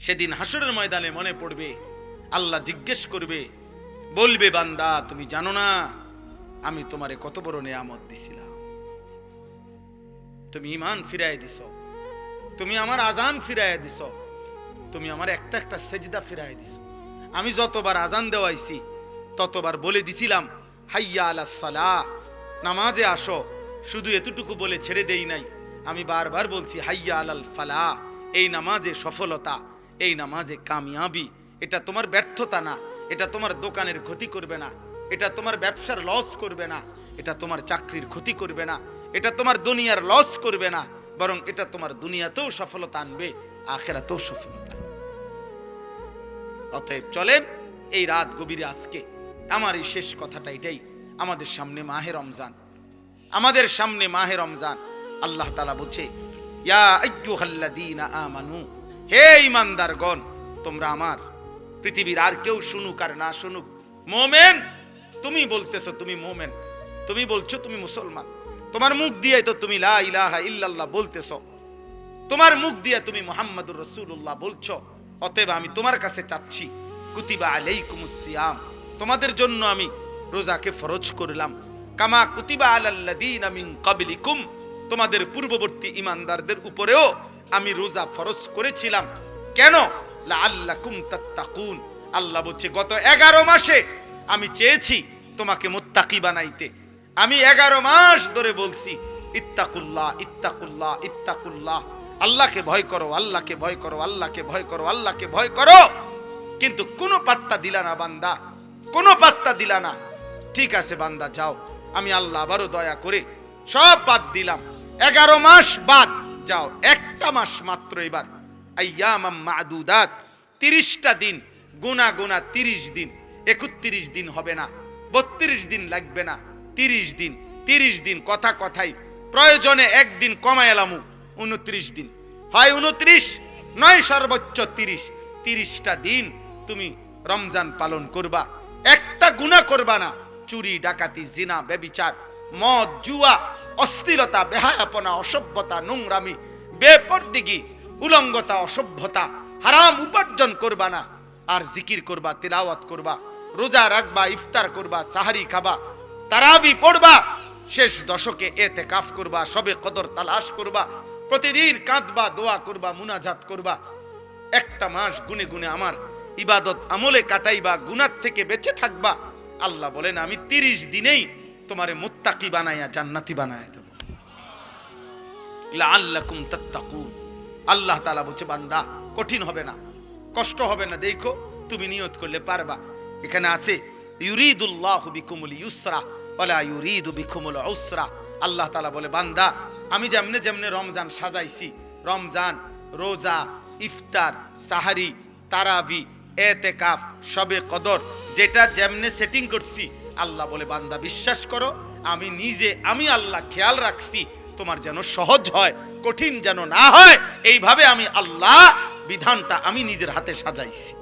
সেদিন হাসরের ময়দানে মনে পড়বে, আল্লাহ জিজ্ঞেস করবে, বলবে বান্দা তুমি জানো না আমি তোমারে কত বড় নেয়ামত দিছিলাম, তুমি ঈমান ফিরাই দিছ, তুমি আমার আজান ফিরাই দিছ, তুমি আমার একটা একটা সেজদা ফিরাই দিছ। আমি যতবার আজান দেওয়াইছি ততবার বলে দিছিলাম হাইয়া আলাস সালাহ, নামাজে আসো, শুধু এতটুকু বলে ছেড়ে দেই নাই, আমি বারবার বলছি হাইয়া আলাল ফালাহ, এই নামাজে সফলতা, এই নামাজে কামিয়াবি। এটা তোমার ব্যর্থতা না, এটা তোমার দোকানের ক্ষতি করবে না, এটা তোমার ব্যবসার লস করবে না, এটা তোমার চাকরির ক্ষতি করবে না, এটা তোমার দুনিয়ার লস করবে না, বরং এটা তোমার দুনিয়াতেও সফলতা আনবে, আখিরাতেও সফলতা আনবে। অতএব চলেন এই রাত গভীরে আজকে আমার এই শেষ কথাটা এটাই, আমাদের সামনে মাহে রমজান, আমাদের সামনে মাহে রমজান। আল্লাহ তাআলা বলছে ইয়া আইয়ুহাল্লাযীনা আমানু, হে ঈমানদারগণ, তোমরা আমার, পৃথিবীর আর কেউ শুনুক আর না শুনুক, মুমিন তুমি বলতেছো তুমি মুমিন, তুমি বলছো তুমি মুসলমান, তোমার মুখ দিয়ে তো তুমি লা ইলাহা ইল্লাল্লাহ বলতেছো, তোমার মুখ দিয়ে তুমি মুহাম্মাদুর রাসূলুল্লাহ বলছো। অতএব আমি তোমার কাছে চাচ্ছি কুতিবা আলাইকুমুস সিয়াম, তোমাদের জন্য আমি রোজাকে ফরজ করলাম, কামা কুতিবা আলাল্লাযীনা মিন ক্বাবলিকুম, তোমাদের পূর্ববর্তী ঈমানদারদের উপরেও আমি রোজা ফরজ করেছিলাম। কেন? লাআল্লাকুম তাত্তাকুন, আল্লাহ বলছে গত 11 মাসে আমি চেয়েছি তোমাকে মুত্তাকি বানাইতে। আমি 11 মাস ধরে বলছি ইত্তাকুল্লাহ ইত্তাকুল্লাহ ইত্তাকুল্লাহ, আল্লাহকে ভয় করো, আল্লাহকে ভয় করো, আল্লাহকে ভয় করো, আল্লাহকে ভয় করো, কিন্তু কোনো পাত্তা দিলা না বান্দা, কোনো পাত্তা দিলা না। ঠিক আছে বান্দা যাও, আমি আল্লাহ আবারও দয়া করে সব বাদ দিলাম, 11 মাস বাদ, যাও একটা মাস মাত্র এবার আইয়ামাম মাদুদাত, 30টা দিন গুনা গুনা, 30 দিন, 31 দিন হবে না, 32 দিন লাগবে না, 30 দিন, 30 দিন কথা কথাই, প্রয়োজনে একদিন কমায় এলামু, 29 দিন, হয় 29 নয় সর্বোচ্চ 30, 30টা দিন তুমি রমজান পালন করবা, একটা গুনাহ করবা না, চুরি ডাকাতি জিনা ব্যভিচার মদ জুয়া অশ্লীলতা বেহায়াপনা অসভ্যতা নোংরামি বেপরদিগি উলঙ্গতা অসভ্যতা হারাম উপার্জন করবা না, আর জিকির করবা, তিলাওয়াত করবা, রোজা রাখবা, ইফতার করবা, সাহারি খাবা, তারাবি পড়বা, শেষ দশকে এতেকাফ করবা, সবে কদর তালাশ করবা, প্রতিদিন কাঁদবা, দোয়া করবা, মুনাজাত করবা, একটা মাস গুনে গুনে আমার ইবাদত আমলে কাটাইবা, গুনাহ থেকে বেঁচে থাকবা। আল্লাহ বলেন আমি 30 দিনেই তোমারে মুত্তাকি বানাইয়া জান্নাতি বানাইয়া দেব, লাআল্লাকুম তাত্তাকুন। আল্লাহ তাআলা বলছে বান্দা কঠিন হবে না, কষ্ট হবে না, দেখো তুমি নিয়ত করলে পারবা। এখানে আছে ইউরিদুল্লাহু বিকুমুল ইউসরা ওয়ালা ইউরিদু বিকুমুল উসরা। আল্লাহ তাআলা বলে বান্দা আমি যেমনে যেমনে রমজান সাজাইছি, রমজান রোজা ইফতার সাহারি তারাবি এতেকাফ শবে কদর, যেটা যেমনে সেটিং করছি, আল্লাহ বলে বান্দা বিশ্বাস করো আমি নিজে, আমি আল্লাহ খেয়াল রাখছি তোমার যেন সহজ হয়, কঠিন যেন না হয়, এইভাবে আমি আল্লাহ বিধানটা আমি নিজের হাতে সাজাইছি।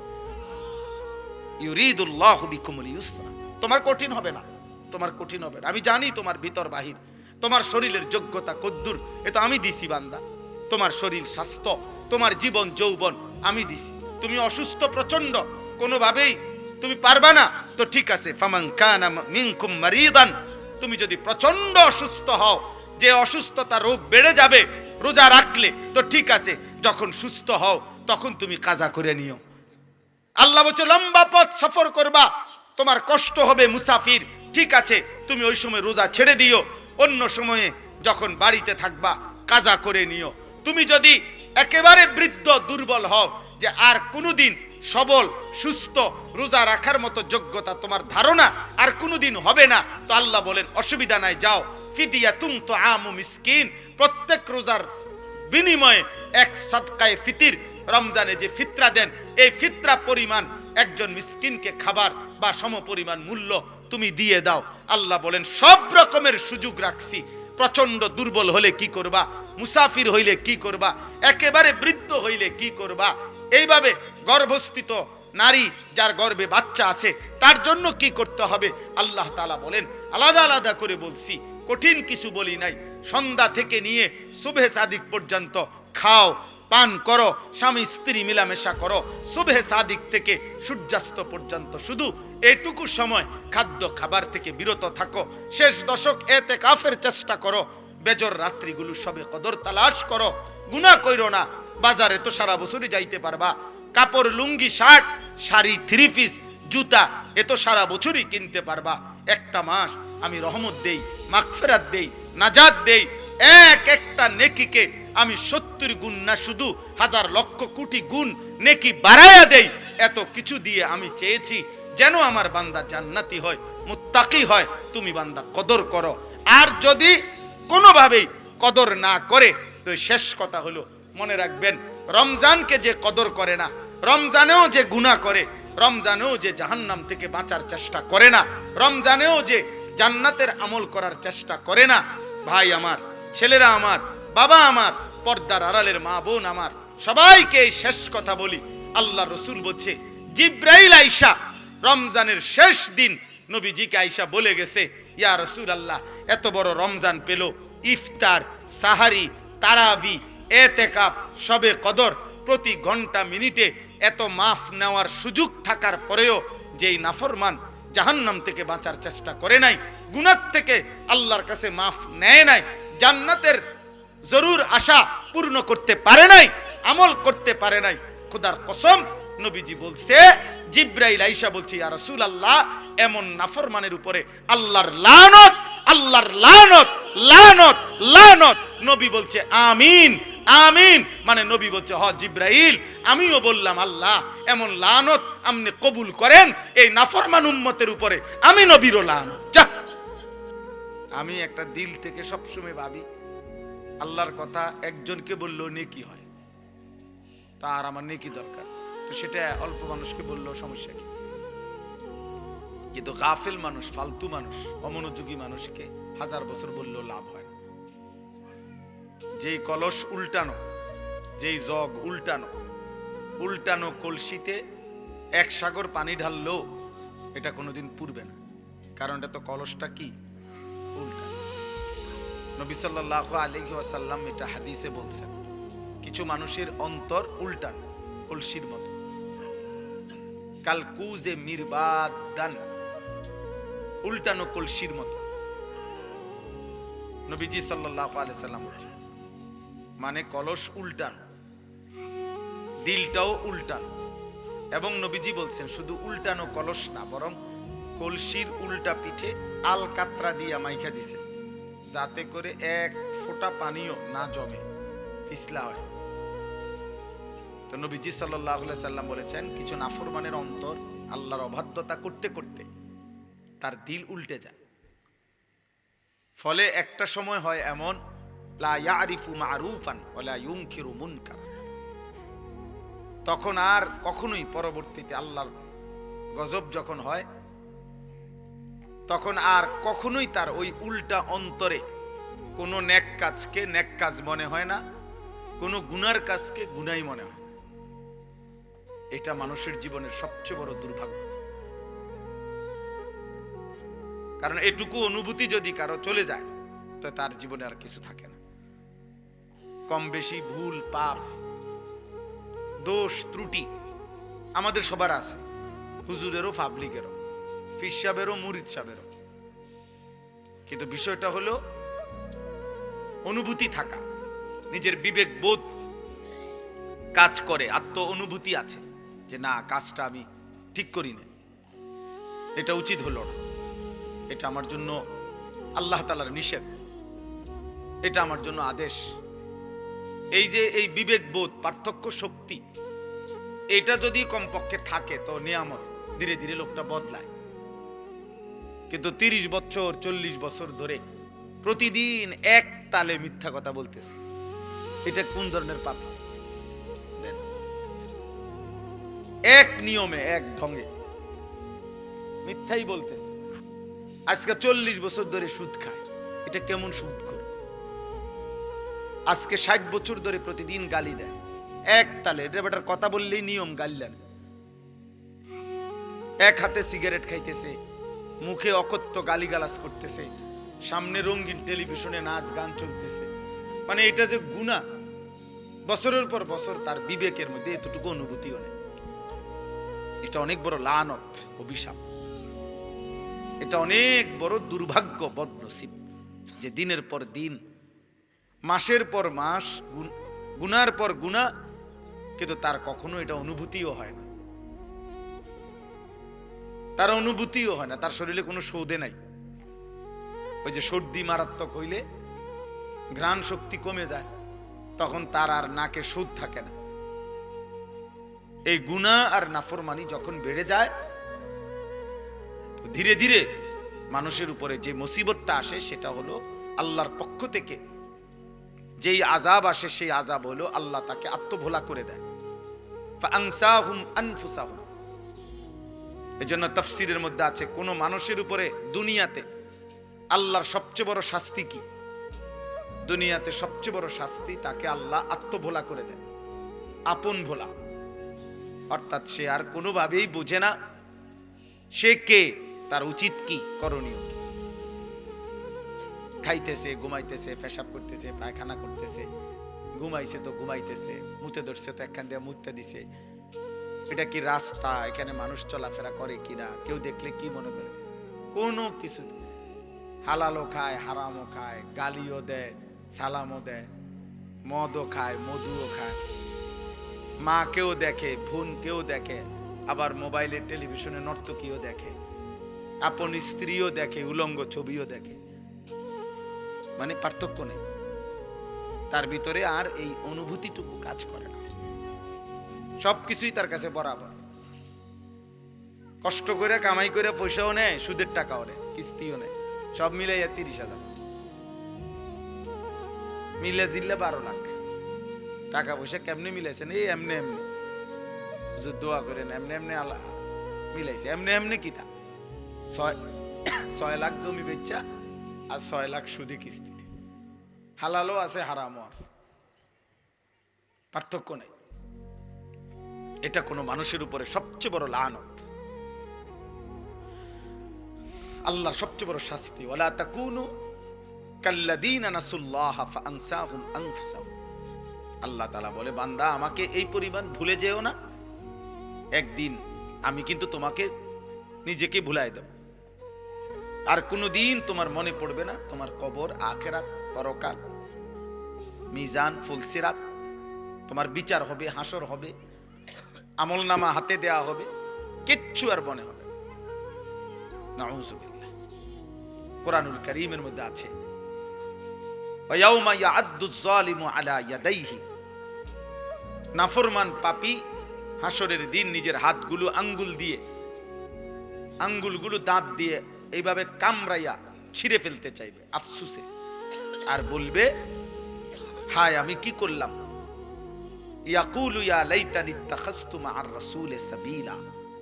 ইউরিদুল্লাহু বিকুমুল ইউসরা, তোমার কঠিন হবে না, তোমার কঠিন হবে না। আমি জানি তোমার ভিতর বাহির, তোমার শরীরের যোগ্যতা কদ্দুর, এটা আমি দিছি বান্দা, তোমার শরীর স্বাস্থ্য, তোমার জীবন যৌবন আমি দিছি। তুমি অসুস্থ প্রচন্ড, কোনোভাবেই তুমি পারবা না, তো ঠিক আছে, ফামান কানা মিনকুম মারিদান, তুমি যদি প্রচন্ড অসুস্থ হও, যে অসুস্থতা রোগ বেড়ে যাবে রোজা রাখলে, তো ঠিক আছে, যখন সুস্থ হও তখন তুমি কাজা করে নিও। আল্লাহ বলছে লম্বা পথ সফর করবা, তোমার কষ্ট হবে মুসাফির, ঠিক আছে তুমি ওই সময় রোজা ছেড়ে দিও, অন্য সময়ে যখন বাড়িতে থাকবা কাজা করে নিও। তুমি যদি একেবারে বৃদ্ধ দুর্বল হও, যে আর কোনোদিন সবল সুস্থ রোজা রাখার মতো যোগ্যতা তোমার ধারণা আর কোনোদিন হবে না, তো আল্লাহ বলেন অসুবিধা নাই, যাও ফিদিয়াতুন তুআমু মিসকিন, প্রত্যেক রোজার বিনিময়ে এক সাদকায়ে ফিতির, রমজানে যে ফিতরা দেন এই ফিতরা পরিমাণ একজন মিসকিনকে খাবার বা সমপরিমাণ মূল্য তুমি দিয়ে দাও। আল্লাহ বলেন সব রকমের সুযোগ রাখছি, প্রচন্ড দুর্বল হলে কি করবা, মুসাফির হইলে কি করবা, একেবারে বৃদ্ধ হইলে কি করবা, এইভাবে গর্ভস্থিত নারী যার গর্ভে বাচ্চা আছে তার জন্য কি করতে হবে, আল্লাহ তাআলা বলেন আলাদা আলাদা করে বলছি, কঠিন কিছু বলি নাই। সন্ধ্যা থেকে নিয়ে সুবহে সাদিক পর্যন্ত খাও পান করো, স্বামী স্ত্রী মিলামেশা করো, সুবহে সাদিক থেকে সূর্যাস্ত পর্যন্ত শুধু এটুকু সময় খাদ্য খাবার থেকে বিরত থাকো। শেষ দশক ইতিকাফের চেষ্টা করো, বেজর রাত্রিগুলো সবে কদর তালাশ করো। গুনাহ কইরো না, বাজারে তো সারা বছরই যাইতে পারবা। কাপড়, লুঙ্গি, শার্ট, শাড়ি, থ্রি পিস, জুতা এ তো সারা বছরই কিনতে পারবা। একটা মাস আমি রহমত দেই, মাগফিরাত দেই, নাজাত দেই। একটা নেকিকে আমি 70 গুণ না, শুধু হাজার লক্ষ কোটি গুণ নেকি বাড়ায়া দেই। এত কিছু দিয়ে আমি চেয়েছি যেন আমার বান্দা জান্নাতি হয়, মুত্তাকি হয়। তুমি বান্দা কদর করো। আর যদি কোনোভাবেই কদর না করে, তো শেষ কথা হলো, মনে রাখবেন, রমজানকে যে কদর করে না, রমজানেও যে গুনাহ করে, রমজানেও যে জাহান্নাম থেকে বাঁচার চেষ্টা করে না, রমজানেও যে জান্নাতের আমল করার চেষ্টা করে না, ভাই আমার, ছেলেরা আমার, বাবা আমার, পর্দার আড়ালের মা বোন আমার, সবাইকে এই শেষ কথা বলি। আল্লাহ রসুল বলছে, জিব্রাইল আইসা রমজানের শেষ দিন নবীজিকে আইসা বলে গেছে, ইয়া রাসূলুল্লাহ, এত বড় রমজান পেল, ইফতার, সাহারি, তারাবি, এতেকাফ, শবে কদর, প্রতি ঘন্টা মিনিটে এত মাফ নেওয়ার সুযোগ থাকার পরেও যেই নাফরমান জাহান্নাম থেকে বাঁচার চেষ্টা করে নাই, গুনাহ থেকে আল্লাহর কাছে মাফ নেয় নাই, জান্নাতের জরুর আশা পূর্ণ করতে পারে নাই, আমল করতে পারে নাই, খোদার কসম নবীজি বলছে, জিব্রাইল আইসা বলছে, ইয়া রাসূলুল্লাহ, এমন নাফরমানের উপরে আল্লাহর লানত, আল্লাহর লানত, লানত, লানত। নবী বলছে আমিন, আমিন। মানে নবী বলছে, হ জিব্রাইল, আমিও বললাম, আল্লাহ এমন লানত আপনি কবুল করেন এই নাফরমান উম্মতের উপরে, আমি নবীরও লানত। যা, আমি একটা দিল থেকে সবসময় ভাবি, আল্লাহর কথা একজনকে বললেও নেকি হয়, তার আমার নেকি দরকার, তো সেটা অল্প মানুষকে বললেও সমস্যা কি? কিন্তু গাফিল মানুষ, ফালতু মানুষ, অমনোযোগী মানুষকে 1000 বছর বললেও লাভ হয় না। যেই কলস উল্টানো, যেই জগ উল্টানো, উল্টানো কলসিতে 1 সাগর পানি ঢাললেও এটা কোনোদিন পুরবে না, কারণ এটা তো কলসটা কি উল্টা। নবী সাল্লাল্লাহু আলাইহি ওয়াসাল্লাম এটা হাদিসে বলছেন, কিছু মানুষের অন্তর উল্টানো কলসির মতো, কালকুজে মিরবাদান, উল্টানো কলসির মতো। নবীজি সাল্লাল্লাহু আলাইহি সাল্লাম বলেছেন, মানে কলস উল্টানো, দিলটাও উল্টানো। এবং নবীজি বলছেন, শুধু উল্টানো কলস না, বরং কলসির উল্টা পিঠে আলকাতরা দিয়া মাইখা দিছে, যাতে করে 1 ফোঁটা পানিও না জমে, পিছলা হয়। তো নবীজি সাল্লাল্লাহু আলাইহি সাল্লাম বলেছেন, কিছু নাফরমানের অন্তর আল্লাহর অবাধ্যতা করতে করতে তার দিল উল্টে যায়। ফলে একটা সময় হয় এমন, লা ইয়ারিফু মারুফান ওয়ালা ইউনকিরু মুনকার, তখন আর কখনোই পরবর্তীতে আল্লাহর গজব যখন হয়, তখন আর কখনোই তার ওই উল্টা অন্তরে কোনো নেক কাজকে নেক কাজ মনে হয় না, কোনো গুনার কাজকে গুনাই মনে হয় না। এটা মানুষের জীবনের সবচেয়ে বড় দুর্ভাগ্য। কারণ এটুকু অনুভূতি যদি কারো চলে যায়, তো তার জীবনে আর কিছু থাকে না। কম বেশি ভুল, পাপ, দোষ, ত্রুটি আমাদের সবার আছে, হুজুরেরও, পাবলিকেরও, ফির সাহেবেরও, মুরিদ সাহেবেরও। কিন্তু বিষয়টা হলো অনুভূতি থাকা, নিজের বিবেক বোধ কাজ করে, আত্ম অনুভূতি আছে যে না, কাজটা আমি ঠিক করি না, এটা উচিত হলো না, এটা আমার জন্য আল্লাহ তাআলার নিষেধ, এটা আমার জন্য আদেশ। এই যে এই বিবেক বোধ, পার্থক্য শক্তি, এটা যদি কমপক্ষে থাকে তো নিয়ামত, ধীরে ধীরে লোকটা বদলায়। কিন্তু 30 বছর 40 বছর ধরে প্রতিদিন এক তালে মিথ্যা কথা বলতেছে, এটা কোন ধরনের পাপ? এক নিয়মে, এক ঢঙ্গে মিথ্যাই বলতেছে। আজকে 40 বছর ধরে সুদ খায়, এটা কেমন সুদ খোর? আজকে 60 বছর ধরে প্রতিদিন গালি দেয় এক তালে, এটা বেটার কথা বললেই নিয়ম গালিলেন। এক হাতে সিগারেট খাইতেছে, মুখে অকথ্য গালিগালাজ করতেছে, সামনে রঙিন টেলিভিশনে নাচ গান চলতেছে, মানে এটা যে গুনাহ, বছরের পর বছর তার বিবেকের মধ্যে এতটুকু অনুভূতিও নেই। এটা অনেক বড় লানত, অভিশাপ। এটা অনেক বড় দুর্ভাগ্য, বদনসিব, যে দিনের পর দিন, মাসের পর মাস, গুনার পর গুনাহ, কিন্তু তার কখনো এটা অনুভূতিও হয় না। তার অনুভূতিও হয় না, তার শরীরে কোনো সৌদে নাই। ওই যে সর্দি মারাত্মক হইলে ঘ্রাণ শক্তি কমে যায়, তখন তার আর নাকে সুদ থাকে না। এই গুনাহ আর নাফরমানি যখন বেড়ে যায়, তো ধীরে ধীরে মানুষের উপরে যে মুসিবতটা আসে সেটা হলো আল্লাহর পক্ষ থেকে যেই আযাব আসে, সেই আযাব হলো আল্লাহ তাকে আত্মভোলা করে দেয়। ফাআনসাহুম আনফুসাহুম। এজন্য তাফসীরের মধ্যে আছে, কোন মানুষের উপরে দুনিয়াতে আল্লাহর সবচেয়ে বড় শাস্তি কি? দুনিয়াতে সবচেয়ে বড় শাস্তি, তাকে আল্লাহ আত্মভোলা করে দেয়, আপন ভোলা। অর্থাৎ সে আর কোনোভাবেই বোঝে না সে কে, তার উচিত কি, করণীয় কি। খাইতেছে, ঘুমাইতেছে, পেশাব করতেছে, পায়খানা করতেছে, ঘুমাইছে তো ঘুমাইতেছে, মুতে ধরছে তো একখান দিয়ে মুতে দিছে। এটা কি রাস্তা? এখানে মানুষ চলাফেরা করে কিনা, কেউ দেখলে কি মনে করে? কোনো কিছু। হালালও খায়, হারামও খায়, গালিও দেয়, সালামও দেয়, মদও খায়, মধুও খায়, মা কেউ দেখে, বোন কেউ দেখে, আবার মোবাইলে টেলিভিশনে নর্তকীও দেখে, আপন স্ত্রীও দেখে, উলঙ্গ ছবিও দেখে। মানে পার্থক্য নেই তার ভিতরে, আর এই অনুভূতিটুকু কাজ করে না। সবকিছুই তার কাছে বরাবর। কষ্ট করে কামাই করে পয়সাও নেয়, সুদের টাকাও নেয়, কিস্তিও নেয়, সব মিলাইয়া 30,000, মিলে জিল্লে 12 লাখ টাকা পয়সা। কেমনে মিলাইছেন? এই এমনি এমনি, দোয়া করেন, এমনি এমনি আল্লাহ মিলাইছে। এমনি এমনি কি তা 6 লাখ জমি বেচা আর 6 লাখ সুদে কিস্তিতে। হালালও আছে, হারামও আছে, পার্থক্য নেই। এটা কোনো মানুষের উপরে সবচেয়ে বড় লানত, আল্লাহর সবচেয়ে বড় শাস্তি। ওয়ালা তাকুনু কাল্লাযীনা নাসুল্লাহ ফাআনসাহুম আনফুসাহুম। আল্লাহ তাআলা বলে, বান্দা আমাকে এই পরিমাণ ভুলে যেও না, একদিন আমি কিন্তু তোমাকে নিজেকে ভুলাই দেব। আর কোনোদিন তোমার মনে পড়বে না তোমার কবর, আখিরাত, পরকাল, মিজান, ফুলসিরাত, তোমার বিচার হবে, হাসর হবে, আমলনামা হাতে দেয়া হবে, কিচ্ছু আর মনে হবে না। নাউযুবিল্লাহ। কোরআনুল কারীমের মধ্যে আছে, ওয়ায়াউমা ইয়াআদ্দু যালিমু আলা ইয়াদাইহি। নাফরমান পাপী হাসরের দিন নিজের হাতগুলো আঙ্গুলগুলো দাঁত দিয়ে এইভাবে কামড়াইয়া ছিঁড়ে ফেলতে চাইবে আফসুসে, আর বলবে, হায় আমি কি করলাম। ইয়াকুলু ইয়া লাইতানি ইত্তাখাযতু মা'আর রাসূলি সাবিলা।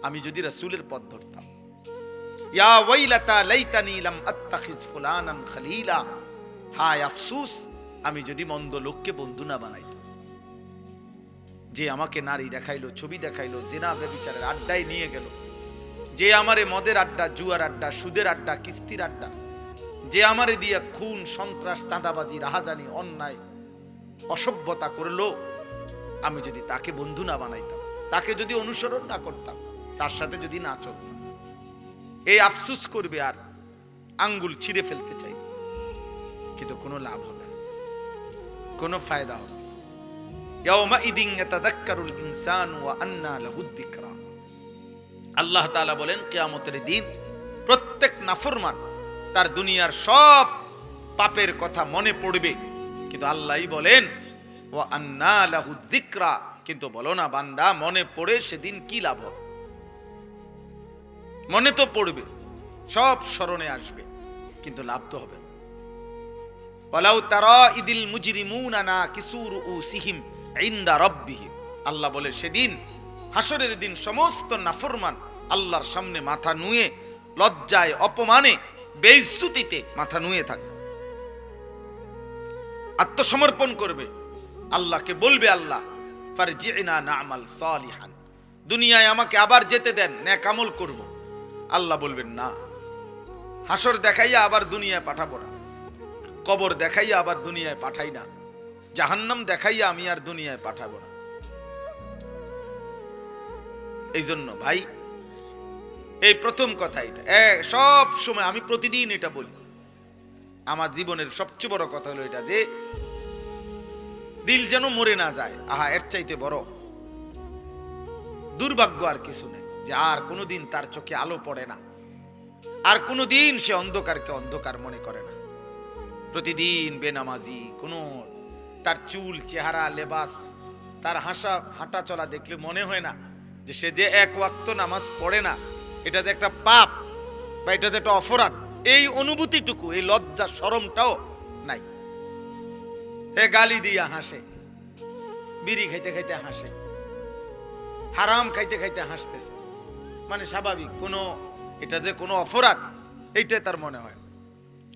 আমি যদি রাসূলের পথ ধরতাম। ইয়া ওয়াইলাতা লাইতানি লাম আত্তাখিজ ফুলানান খলিলা। হায় আফসোস, আমি যদি মন্দ লোককে বন্ধু না বানাইতাম। যে আমাকে নারী দেখাইলো, ছবি দেখাইলো, জিনা ব্যভিচারের আড্ডায় নিয়ে গেল, যে আমারে মদের আড্ডা, জুয়ার আড্ডা, সুদের আড্ডা, কিস্তির আড্ডা, যে আমারে দিয়া খুন, সন্ত্রাস, চাঁদাবাজি, রাহাজানি, অন্যায়, অসভ্যতা করলো, আমি যদি তাকে বন্ধু না বানাইতাম, তাকে যদি অনুসরণ না করতাম, তার সাথে যদি না চলতাম, এই আফসোস করবে আর আঙ্গুল ছিঁড়ে ফেলতে চাই, কিন্তু কোনো লাভ হবে না, কোনো ফায়দা হবে না। ইয়াউমাইদিন ইয়াতাযাক্কারুল ইনসানু ওয়া আন্না লাহুদ যিকরা। আল্লাহ তাআলা বলেন, কিয়ামতের দিন প্রত্যেক নাফরমান তার দুনিয়ার সব পাপের কথা মনে পড়বে, কিন্তু আল্লাহই বলেন ওয়া আন্না লাহুদ যিকরা। কিন্তু বলো না বান্দা, মনে পড়ে সেদিন কি লাভ হবে? মনে তো পড়বে, সব স্মরণে আসবে, কিন্তু লাভ তো হবে না। ওয়ালাউ তারা ইদিল মুজরিমুনা নাকিসু রুউসিহিম ইনদা রাব্বিহিম। আল্লাহ বলে, সেদিন হাসরের দিন সমস্ত নাফরমান আল্লাহর সামনে মাথা নুয়ে, লজ্জায়, অপমানে, বেইজ্জতিতে মাথা নুয়ে থাকবে, আত্মসমর্পণ করবে, আল্লাহকে বলবে, আল্লাহ ফারজি'না না'মাল সালিহান। দুনিয়ায় আমাকে আবার যেতে দেন, নেক আমল করব। আল্লাহ বলবেন, না, হাসর দেখাইয়া আবার দুনিয়ায় পাঠাবো না, কবর দেখাইয়া আবার দুনিয়ায় পাঠাই না, জাহান্নাম দেখাইয়া আমি আর দুনিয়ায় পাঠাবো না। এই জন্য ভাই, এই প্রথম কথা এটা সব সময় আমি প্রতিদিন এটা বলি। আমার জীবনের সবচেয়ে বড় কথা হলো এটা যে দিল যেন মরে না যায়। আহা, এর চাইতে বড় দুর্ভাগ্য আর কিছু নেই যে আর কোনোদিন তার চোখে আলো পড়ে না, আর কোনোদিন সে অন্ধকারকে অন্ধকার মনে করে না। প্রতিদিন বেনামাজি, কোনো তার চুল, চেহারা, লেবাস, তার হাঁটা চলা দেখলে মনে হয় না যে সে যে এক ওয়াক্ত নামাজ পড়ে না, এটা যে একটা পাপ বা এটা যে একটা অপরাধ, এই অনুভূতিটুকু, এই লজ্জা শরমটাও নাই। হে গালি দিয়া হাসে, বিড়ি খাইতে খাইতে হাসে, হারাম খাইতে খাইতে হাসতেছে, মানে স্বাভাবিক। কোনো এটা যে কোনো অপরাধ এইটাই তার মনে হয়।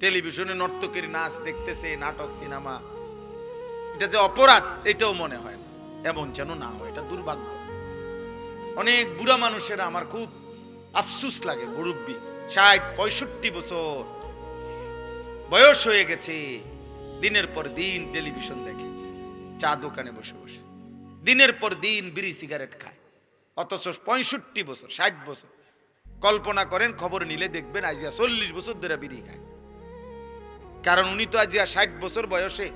টেলিভিশনে নর্তকীর নাচ দেখতেছে, নাটক, সিনেমা, এটা যে অপরাধ এটাও মনে হয়। এমন যেন না হয়, এটা দুর্ভাগ্য। অনেক বুড়া মানুষেরা আমার খুব আফসুস লাগে, মুরব্বী 60-65 বছর বয়স হয়ে গেছে, দিনের পর দিন টেলিভিশন দেখে, চা দোকানে বসে বসে দিনের পর দিন বিড়ি সিগারেট খায়, অথচ 65 বছর 60 বছর। কল্পনা করেন, খবর নিলে দেখবেন আইজিয়া 40 বছর ধরে বিড়ি খায়। কারণ উনি তো আইজিয়া 60 বছর বয়সে,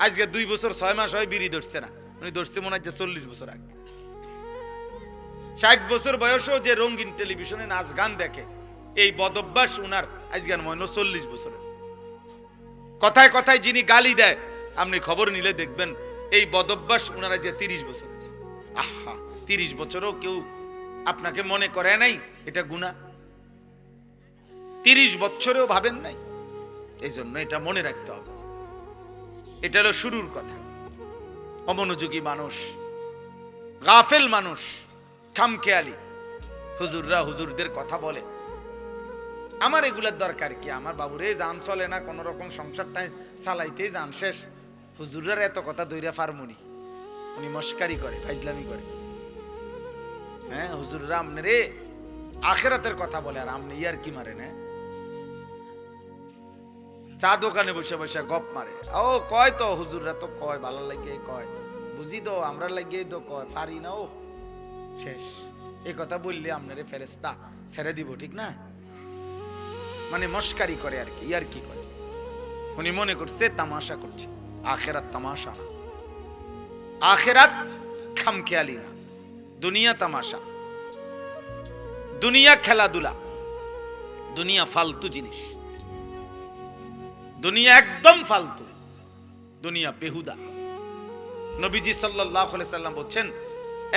আজকে 2 বছর 6 মাস হয় বিড়ি ধরছে না, উনি ধরছে মনে হয় 40 বছর আগে। 60 বছর বয়সেও যে রঙিন টেলিভিশনে নাচ গান দেখে, এই বদভ্যাস উনার আজকের মনে 40 বছরের। কথায় কথায় যিনি গালি দেয়, আপনি খবর নিলে দেখবেন এই বদভ্যাস উনারা যে 30 বছর। আহা, 30 বছরও কেউ আপনাকে মনে করে নাই এটা গুনাহ? 30 বছরেও ভাবেন নাই? এই জন্য এটা মনে রাখতে হবে। এটা হলো শুরুর কথা। অমনোযোগী মানুষ, গাফেল মানুষ, খামখেয়ালি, হুজুররা হুজুরদের কথা বলে, আমার এগুলার দরকার কি? আমার বাবুরে জান চলে না, কোন রকম সংসারটা চালাইতেই জান শেষ, হুজুররার এত কথা দইরা ফার্মুনি। উনি মস্কারি করে, ফাইজলামি করে। হ্যাঁ, হুজুররা আমনে রে আখেরাতের কথা বলে, আর আমনে ইয়ার কি মারে না? চা দোকানে বসে বসে গপ মারে। ও কয় তো হুজুররা তো কয়, ভালো লাগে কয়, বুঝি তো আমরা লাগিয়ে তো কয়, পারি না ও শেষ। এই কথা বললে আপনারে ফেরেশতা ছেড়ে দিব, ঠিক না? মানে মস্কারি করে আর কি, ইয়ার কি করে। উনি মনে করছে তামাশা করছে। আখেরাত তামাশা না, আখেরাত খামখেয়ালি না, দুনিয়া তামাশা, দুনিয়া খেলাধুলা, দুনিয়া ফালতু জিনিস, দুনিয়া একদম ফালতু, দুনিয়া বেহুদা। নবীজি সাল্লাল্লাহু আলাইহি সাল্লাম বলেন,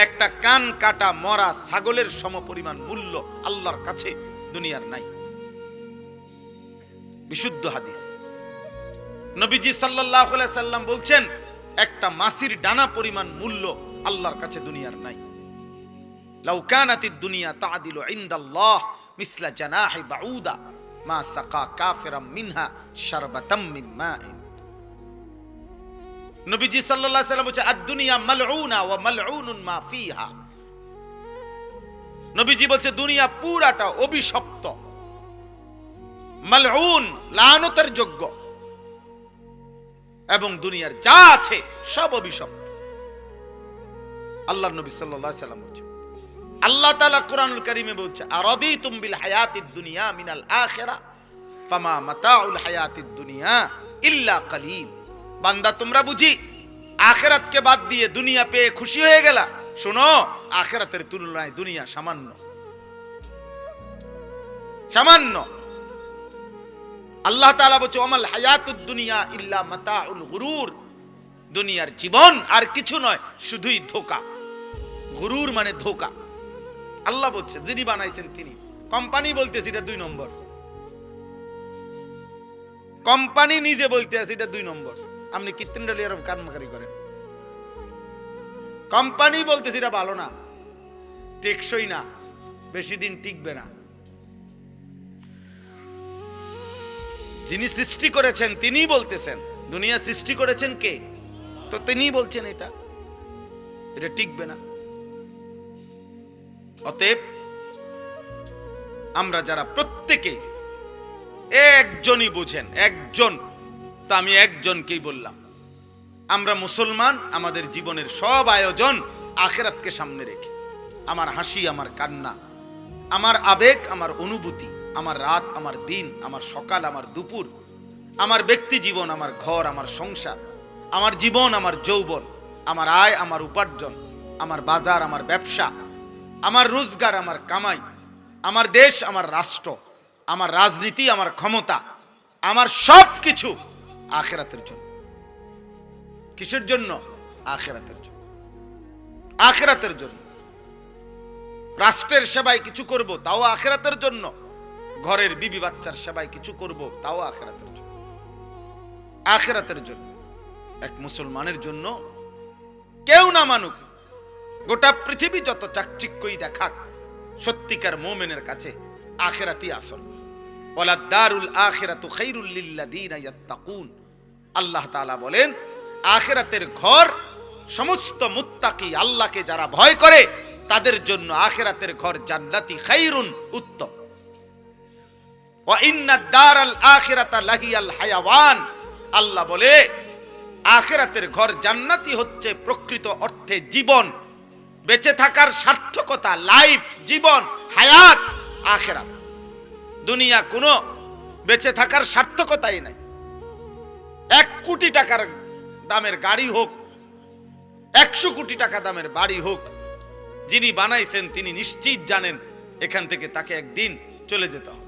একটা কান কাটা মরা ছাগলের সমপরিমাণ মূল্য আল্লাহর কাছে দুনিয়ার নাই। বিশুদ্ধ হাদিস। নবীজি সাল্লাল্লাহু আলাইহি সাল্লাম বলছেন, একটা মাছির ডানা পরিমাণ মূল্য আল্লাহর কাছে দুনিয়ার নাই। লাউ কানাতিদ দুনিয়া তা'দিলু ইনদাল্লাহ মিসলা জানাহি বাউদা মা সাকা কাফিরাম মিনহা শারবাতাম মিন মাইন। নবীজি সাল্লাল্লাহু আলাইহি সাল্লাম বলেছেন, আদ-দুনিয়া মালউনা ওয়া মালউনুন মা ফিহা। নবীজি বলছে দুনিয়া পুরাটা অভিশপ্ত, মালউন, লানতের যোগ্য, এবং দুনিয়ার যা আছে সব অভিশপ্ত। আল্লাহর নবী সাল্লাল্লাহু আলাইহি সাল্লাম বলেছেন, আল্লাহ তাআলা কোরআনুল কারীমে বলছে, আরাদিতুম বিল হায়াতিদ দুনিয়া মিনাল আখিরা ফামা মাতাউল হায়াতিদ দুনিয়া ইল্লা কালিল। বান্দা, তোমরা বুঝি আখিরাতকে বাদ দিয়ে দুনিয়া পেয়ে খুশি হয়ে গেলা? শোনো, আখিরাতের তুলনায় দুনিয়া সামান্য, সামান্য। আল্লাহ তাআলা বলছে, ওমাল হায়াতুদ দুনিয়া ইল্লা মাতাউল গুরুর। দুনিয়ার জীবন আর কিছু নয়, শুধুই ধোঁকা। গুরুর মানে ধোঁকা। আল্লাহ বলছে, যিনি বানাইছেন তিনি। কোম্পানি বলতেছে এটা 2 নম্বর, কোম্পানি নিজে বলতে আছে এটা 2 নম্বর। আপনি কৃত্রিম ডালিয়ার কারমাকারি করেন, কোম্পানি বলতেছে এটা ভালো না, টেকসই না, বেশি দিন টিকবে না। যিনি সৃষ্টি করেছেন তিনিই বলতেছেন। দুনিয়া সৃষ্টি করেছেন কে? তো তিনিই বলছেন এটা টিকবে না। অতএব আমরা যারা প্রত্যেকে একজনই বুঝেন, একজন, তো আমি একজনকেই বললাম, আমরা মুসলমান, আমাদের জীবনের সব আয়োজন আখিরাতকে সামনে রেখে। আমার হাসি, আমার কান্না, আমার আবেগ, আমার অনুভূতি, আমার রাত, আমার দিন, আমার সকাল, আমার দুপুর, আমার ব্যক্তি জীবন, আমার ঘর, আমার সংসার, আমার জীবন, আমার যৌবন, আমার আয়, আমার উপার্জন, আমার বাজার, আমার ব্যবসা, আমার রোজগার, আমার কামাই, আমার দেশ, আমার রাষ্ট্র, আমার রাজনীতি, আমার ক্ষমতা, আমার সব কিছু আখিরাতের জন্য। কিসের জন্য? আখিরাতের জন্য। আখিরাতের জন্য। রাষ্ট্রের সেবায় কিছু করব, তাও আখিরাতের জন্য। ঘরের বিবি বাচ্চার সেবায় কিছু করব, তাও আখিরাতের জন্য। আখিরাতের জন্য। এক মুসলমানের জন্য কেউ না মানুক, গোটা পৃথিবী যত চাকচিক্যই দেখাক, সত্যিকার মুমিনের কাছে আখিরাতই আসল। ওয়ালা দারুল আখিরাতু খায়রুল লিল্লাযিনা ইয়াত্তাকুন। আল্লাহ তাআলা বলেন, আখিরাতের ঘর সমস্ত মুত্তাকি, আল্লাহকে যারা ভয় করে তাদের জন্য আখিরাতের ঘর জান্নাতি, খায়রুন, উত্তম। ওয়া ইন্নাদ দারাল আখিরাতা লাহিয়াল হায়াওয়ান। আল্লাহ বলে আখিরাতের ঘর জান্নাতি হচ্ছে প্রকৃত অর্থে জীবন, বেঁচে থাকার সার্থকতা, লাইফ, জীবন, হায়াত আখিরাত। দুনিয়া কোনো বেঁচে থাকার সার্থকতাই নাই। 1 কোটি টাকার দামের গাড়ি হোক, 100 কোটি টাকা দামের বাড়ি হোক, যিনি বানাইছেন তিনি নিশ্চিত জানেন এখান থেকে তাকে একদিন চলে যেতে হবে।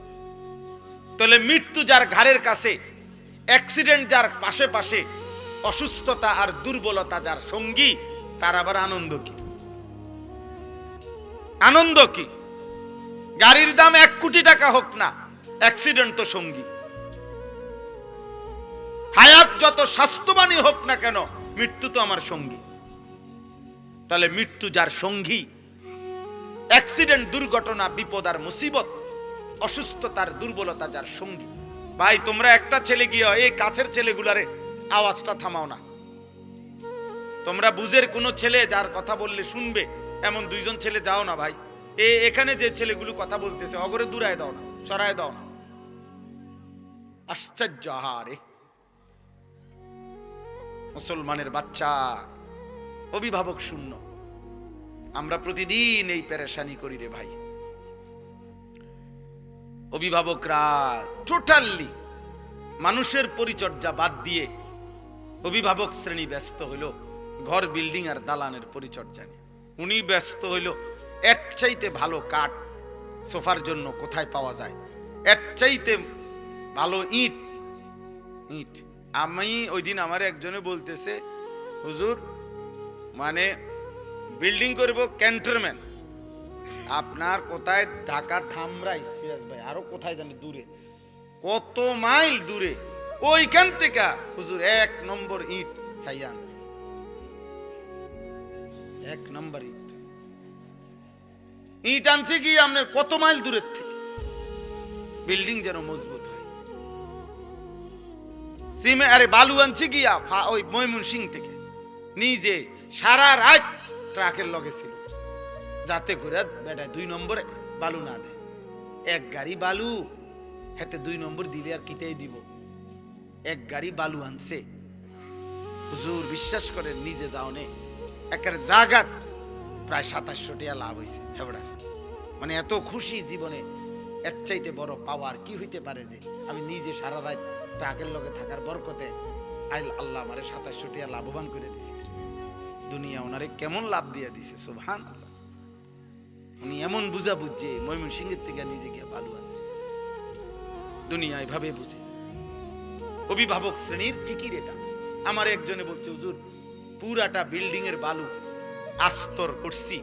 তাহলে মৃত্যু যার ঘাড়ের কাছে, অ্যাক্সিডেন্ট যার পাশে পাশে, অসুস্থতা আর দুর্বলতা যার সঙ্গী, তার আবার আনন্দ কি? আনন্দ কি? গাড়ির দাম 1 কোটি টাকা হোক না, অ্যাক্সিডেন্ট তো সঙ্গী। হায়াত যত স্বাস্থ্যবানই হোক না কেন, মৃত্যু তো আমার সঙ্গী। তাহলে মৃত্যু যার সঙ্গী, অ্যাক্সিডেন্ট, দুর্ঘটনা, বিপদ আর মুসিবত, অসুস্থতার দুর্বলতা যার সঙ্গী। ভাই তোমরা একটা ছেলে গিয়ে এই কাছের ছেলেগুলারে আওয়াজটা থামাও না। তোমরা বুঝের কোনো ছেলে যার কথা বললে শুনবে এমন 2জন ছেলে যাও না ভাই। এখানে যে ছেলেগুলো কথা বলতেছে অগরে দূরায় দাও না, সরায় দাও না। আশ্চর্য! আহারে, মুসলমানের বাচ্চা অভিভাবক শূন্য। আমরা প্রতিদিন এই পেরেশানি করি রে ভাই। অভিভাবকরা টোটালি মানুষের পরিচর্যা বাদ দিয়ে অভিভাবক শ্রেণী ব্যস্ত হইল ঘর, বিল্ডিং আর দালানের পরিচর্যা নিয়ে। উনি ব্যস্ত হইল এর চাইতে ভালো কাঠ সোফার জন্য কোথায় পাওয়া যায়, এর চাইতে ভালো ইট। আমি ওই দিন আমার একজনে বলতেছে, হুজুর মানে বিল্ডিং করব ক্যান্টনমেন্ট, আপনার কোথায়? ঢাকা ধামরাই, সিরাজ ভাই, আরো কোথায় জানি দূরে, কত মাইল দূরে, ওইখান থেকে হুজুর 1 নম্বর ইট সাইয়ান্স, 1 নম্বর ইট আনছে কি আপনার কত মাইল দূরের থেকে, বিল্ডিং যেন মজবুত হয়। সিমে আরে বালু আনছে গিয়া ওই ময়মনসিং থেকে, নিজে সারা রাত ট্রাকের লগে ছিল, যাতে করে বেটা 2 নম্বরে বালু না দেয়। 1 গাড়ি বালু হাতে 2 নম্বর দিলে আর কিটাই দিব। 1 গাড়ি বালু আনছে হুজুর, বিশ্বাস করেন নিজে যাও নে একের জাগাত প্রায় 2700 টাকা লাভ হয়েছে। হেবড়ার মানে এত খুশি জীবনে, এর চাইতে বড় পাওয়ার কি হইতে পারে যে আমি নিজে সারা রাত ট্রাকের লগে থাকার বরকতে আল্লাহ আমারে 2700 টাকা লাভবান করে দিছে। দুনিয়া ওনারে কেমন লাভ দিয়ে দিছে, সুবহানাল্লাহ। উনি এমন বুঝা বুঝছে ময়মনসিংহের থেকে নিজে গিয়ে বালু আনছে। দুনিয়া এভাবে বুঝে। অভিভাবক শ্রেণীর ফিকির এটা। আমার একজনে বলছে, হুজুর পুরাটা বিল্ডিং এর বালু আস্তর করছি,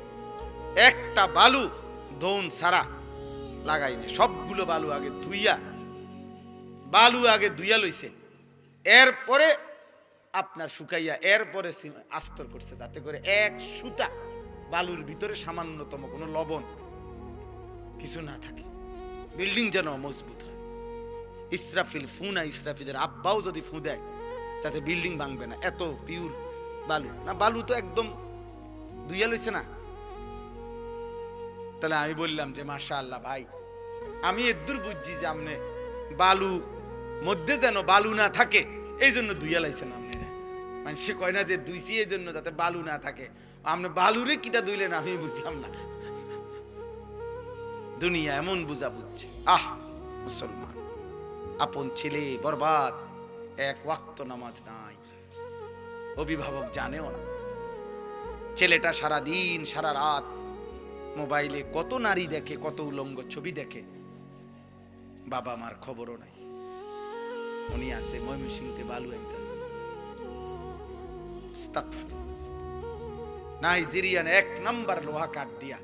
একটা বালু ধন সারা লাগাইনি, সবগুলো বালু আগে ধুইয়া লইছে, এরপরে আপনার শুকাইয়া এরপরে আস্তর করছে, যাতে করে 1 সুতা বালুর ভিতরে সামান্যতম কোনো লবণ কিছু না থাকে, বিল্ডিং যেন মজবুত হয়। ইসরাফিল ফুনা, ইসরাফিলের আব্বাও যদি ফু দেয় যাতে বিল্ডিং ভাঙবে না, এত পিওর বালু না। বালু তো একদম ধুইয়া লইছে না। তাহলে আমি বললাম যে মাশাআল্লাহ ভাই, আমি এদূর বুঝছি যে আপনি বালু মধ্যে যেন বালু না থাকে এই জন্য ধুইয়া লাইছেন আপনি। মানুষে কয় না যে দুইছি এই জন্য যাতে বালু না থাকে, আপনি বালুরে কিটা দুইলেন আমি বুঝলাম না। দুনিয়া এমন বুঝা বুঝছে। আহ মুসলমান, আপন ছেলে বরবাদ, এক ওয়াক্ত নামাজ নাই, অভিভাবক জানেও না। ছেলেটা সারা দিন সারা রাত মোবাইলে কত নারী দেখে, কত উলঙ্গ ছবি দেখে, বাবা মার খবরও নাই। উনি আছে ময়মনসিংহে বালু আনতেছে। নাইজেরিয়ান 1 নাম্বার লোহা কাঠ দিয়া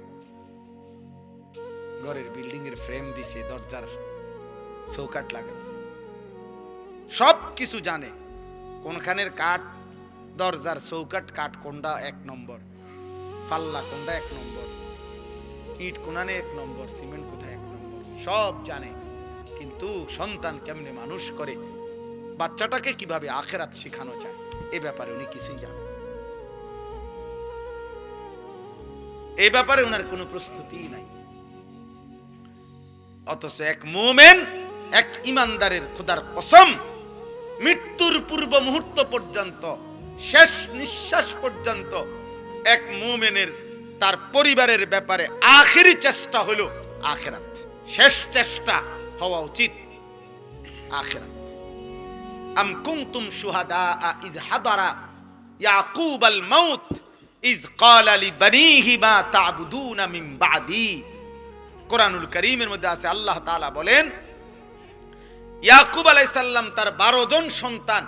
ঘরের বিল্ডিং এর ফ্রেম দিছে, দরজার চৌকাঠ লাগাইছে, সব কিছু জানে। কোনখানের কাঠ, দরজার চৌকাঠ কাঠ কোনটা 1 নম্বর, পাল্লা কোনটা 1 নম্বর, ইট কোনানে 1 নম্বর, সিমেন্ট কোথায় 1 নম্বর, সব জানে। কিন্তু সন্তান কেমনে মানুষ করে, বাচ্চাটাকে কিভাবে আখিরাত শেখানো যায়, এই ব্যাপারে উনি কিছুই জানেন। এই ব্যাপারে ওনার কোনো প্রস্তুতি নাই। অথচ এক মুমিন, এক ইমানদারের খোদার কসম, মৃত্যুর পূর্ব মুহূর্ত পর্যন্ত, শেষ নিঃশ্বাস পর্যন্ত এক মুমিনের তার পরিবারের ব্যাপারে আখেরি চেষ্টা হলো আখিরাত। শেষ চেষ্টা হওয়া উচিত আখিরাত। আম কুনতুম শুহাদা ইয হাদারা ইয়াকুব আল মাউত ইয ক্বালা লিবানিহি মা তা'বুদুনা মিন বা'দি। কোরআনুল কারীমের মধ্যে আছে, আল্লাহ তাআলা বলেন, ইয়াকুব আলাইহিস সালাম তার 12 জন সন্তান,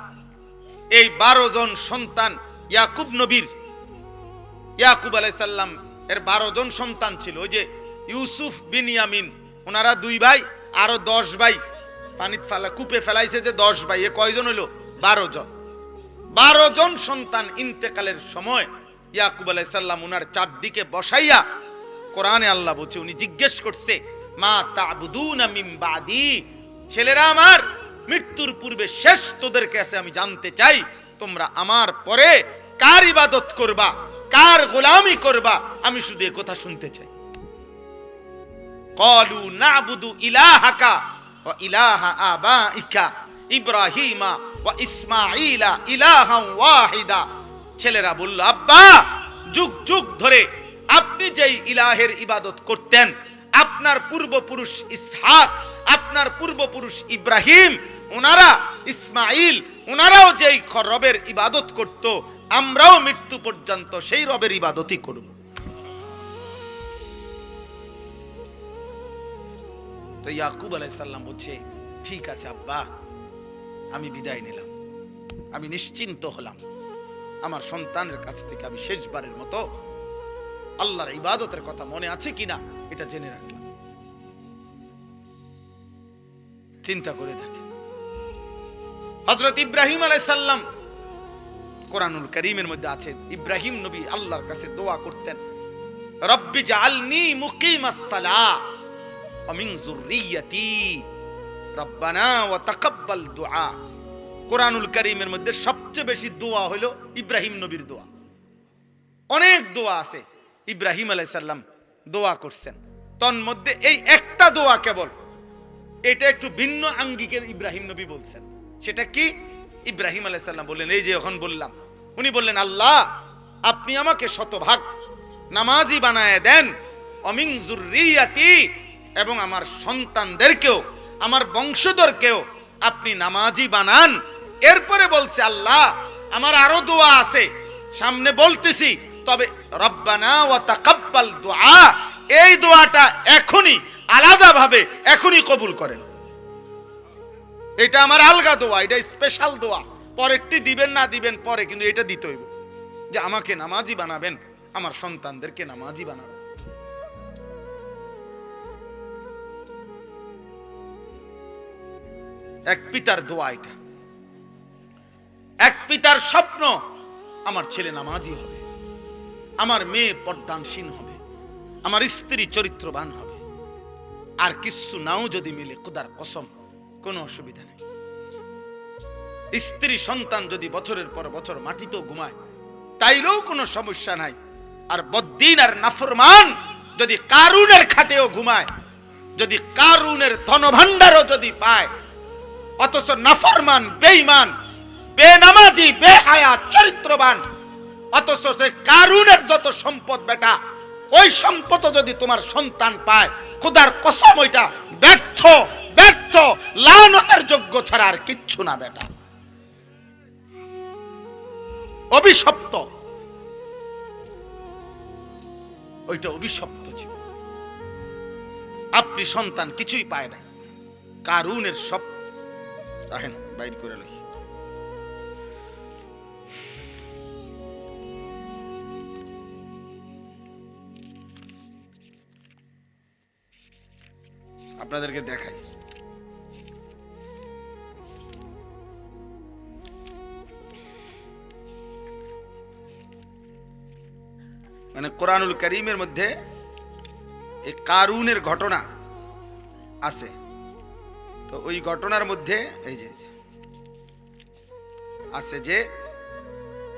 এই 12 জন সন্তান ইয়াকুব নবীর, ইয়াকুব আলাইহিস সালাম এর 12 জন সন্তান ছিল। ওই যে ইউসুফ বিনিয়ামিন, ওনারা 2 ভাই, আরো 10 ভাই পানিতে ফেলা কূপে ফেলাইছে যে 10 ভাই, এ কয়জন হলো? 12 জন। 12 জন সন্তান ইন্তেকালের সময় ইয়াকুব আলাইহিস সালাম ওনার চারদিকে বসাইয়া, কোরআনে আল্লাহ বলছে, উনি জিজ্ঞেস করছে, মা তা'বুদুনা মিন বাদি, ছেলেরা আমার, মৃত্যুর পূর্বে শেষ তোদের কাছে আমি জানতে চাই, তোমরা আমার পরে কার ইবাদত করবা, কার গোলামি করবা, আমি শুধু এই কথা শুনতে চাই। ক্বালু না'বুদু ইলাহাকা ওয়া ইলাহা আবাইকা ইব্রাহিমা ওয়া ইসমাঈলা ইলাহান ওয়াহিদা। ছেলেরা বলল, আব্বা, যুগ যুগ ধরে আপনি যেই ইলাহের ইবাদত করতেন, আপনার পূর্বপুরুষ ইসহাক, আপনার পূর্বপুরুষ ইব্রাহিম, ওনারা ইসমাইল, ওনারাও যেই রবের ইবাদত করত, আমরাও মৃত্যু পর্যন্ত সেই রবের ইবাদতই করব। তো ইয়াকুব আলাইহিস সালাম বলছে, ঠিক আছে আব্বা, আমি বিদায় নিলাম, আমি নিশ্চিন্ত হলাম, আমার সন্তানের কাছ থেকে আমি শেষবারের মতো আল্লাহর ইবাদতের কথা মনে আছে কিনা এটা জেনে রাখলাম। চিন্তা করে দেখে, হযরত ইব্রাহিম আলাইহিস সালাম, কোরআনুল কারীমের মধ্যে আছে, ইব্রাহিম নবী আল্লাহর কাছে দোয়া করতেন, রব্বি জাআলনি মুকিমাস সালাহ ওয়া মিন যুররিয়্যাতি রব্বানা ওয়া তাকাব্বাল দুআ। কোরআনুল কারীমের মধ্যে সবচেয়ে বেশি দোয়া হলো ইব্রাহিম নবীর দোয়া। অনেক দোয়া আছে, ইব্রাহিম আলাইহিস সালাম দোয়া করছেন, তন্মধ্যে এই একটা দোয়া কেবল, এটা একটু ভিন্ন আঙ্গিকের ইব্রাহিম নবী বলছেন। সেটা কি? ইব্রাহিম আলাইহিস সালাম বললেন, এই যে এখন বললাম, উনি বললেন, আল্লাহ আপনি আমাকে শতভাগ নামাজি বানায় দেন, অমিন যুররিয়াতি, এবং আমার সন্তানদেরকেও, আমার বংশধরকেও আপনি নামাজি বানান। এরপরে বলছে, আল্লাহ আমার আরো দোয়া আছে, সামনে বলতেছি, তবে রব্বানা ওয়া তাকাব্বাল দুআ, এই দোয়াটা এখনই আলাদাভাবে এখনই কবুল করেন। এটা আমার আলগা দোয়া, এটা স্পেশাল দোয়া, পরেরটি দিবেন না দিবেন পরে, কিন্তু এটা দিতে হইব যে আমাকে নামাজি বানাবেন, আমার সন্তানদেরকে নামাজি বানাবেন। এক পিতার দোয়া এটা, এক পিতার স্বপ্ন, আমার ছেলে নামাজি হবে, আমার মেয়ে পর্দানসীন হবে, আমার স্ত্রী চরিত্রবান হবে, আর কিছু নাও যদি মিলে, খোদার কসম কোনো অসুবিধা নেই। স্ত্রী সন্তান যদি বছরের পর বছর মাটিতেও ঘুমায়, তাইলেও কোনো সমস্যা নাই। আর বদ্দিন আর নাফরমান যদি কারুনের খাটেও ঘুমায়, যদি কারুনের ধনভাণ্ডারও যদি পায়, অথচ নাফরমান বেঈমান বেনামাজি, বেহায়া, চরিত্রবান, অথচ সে কারুনের যত সম্পদ বেটা, ওই সম্পদ যদি তোমার সন্তান পায়, খোদার কসম ওইটা ব্যর্থ, ব্যর্থ, লানতের যোগ্য ছাড়া আর কিচ্ছু না বেটা, অভিশপ্ত, ওইটা অভিশপ্ত ছিল। আপনি সন্তান কিছুই পায় না, কারুনের সব রাখেন বাইর করে লই। আপনাদেরকে দেখাই, মানে কোরআনুল কারীমের মধ্যে এই কারুনের ঘটনা আছে। তো ওই ঘটনার মধ্যে এই যে আছে যে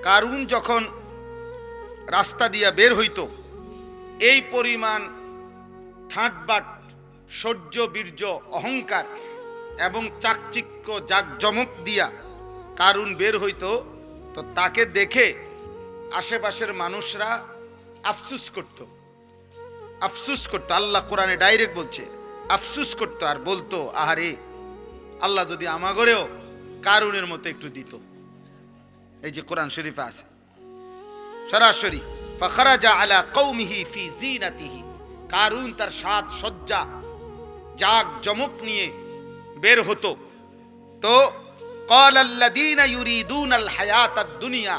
কারুন যখন রাস্তা দিয়া বের হইতো, এই পরিমাণ ঠাটবাট, শৌর্য, বীর্য, অহংকার এবং চাকচিক্য, জাকজমক দিয়া কারুন বের হইতো। তো তাকে দেখে আশেপাশের মানুষরা আফসুস করত, আফসুস করতো। আল্লাহ কোরআনে ডাইরেক্ট বলছে, আফসুস করতো আর বলতো, আহারে আল্লাহ যদি আমাগরেও কারুনের মতো একটু দিত। এই যে কোরআন শরীফে আছে সরাসরি, ফাখরাজা আলা কওমিহি ফি জিনাতিহি, কারুন তার সাজ সজ্জা, জাক জমক নিয়ে বের হতো। তো ক্বালাল্লাযীনা ইউরিদুনাল হায়াতাদ দুনিয়া,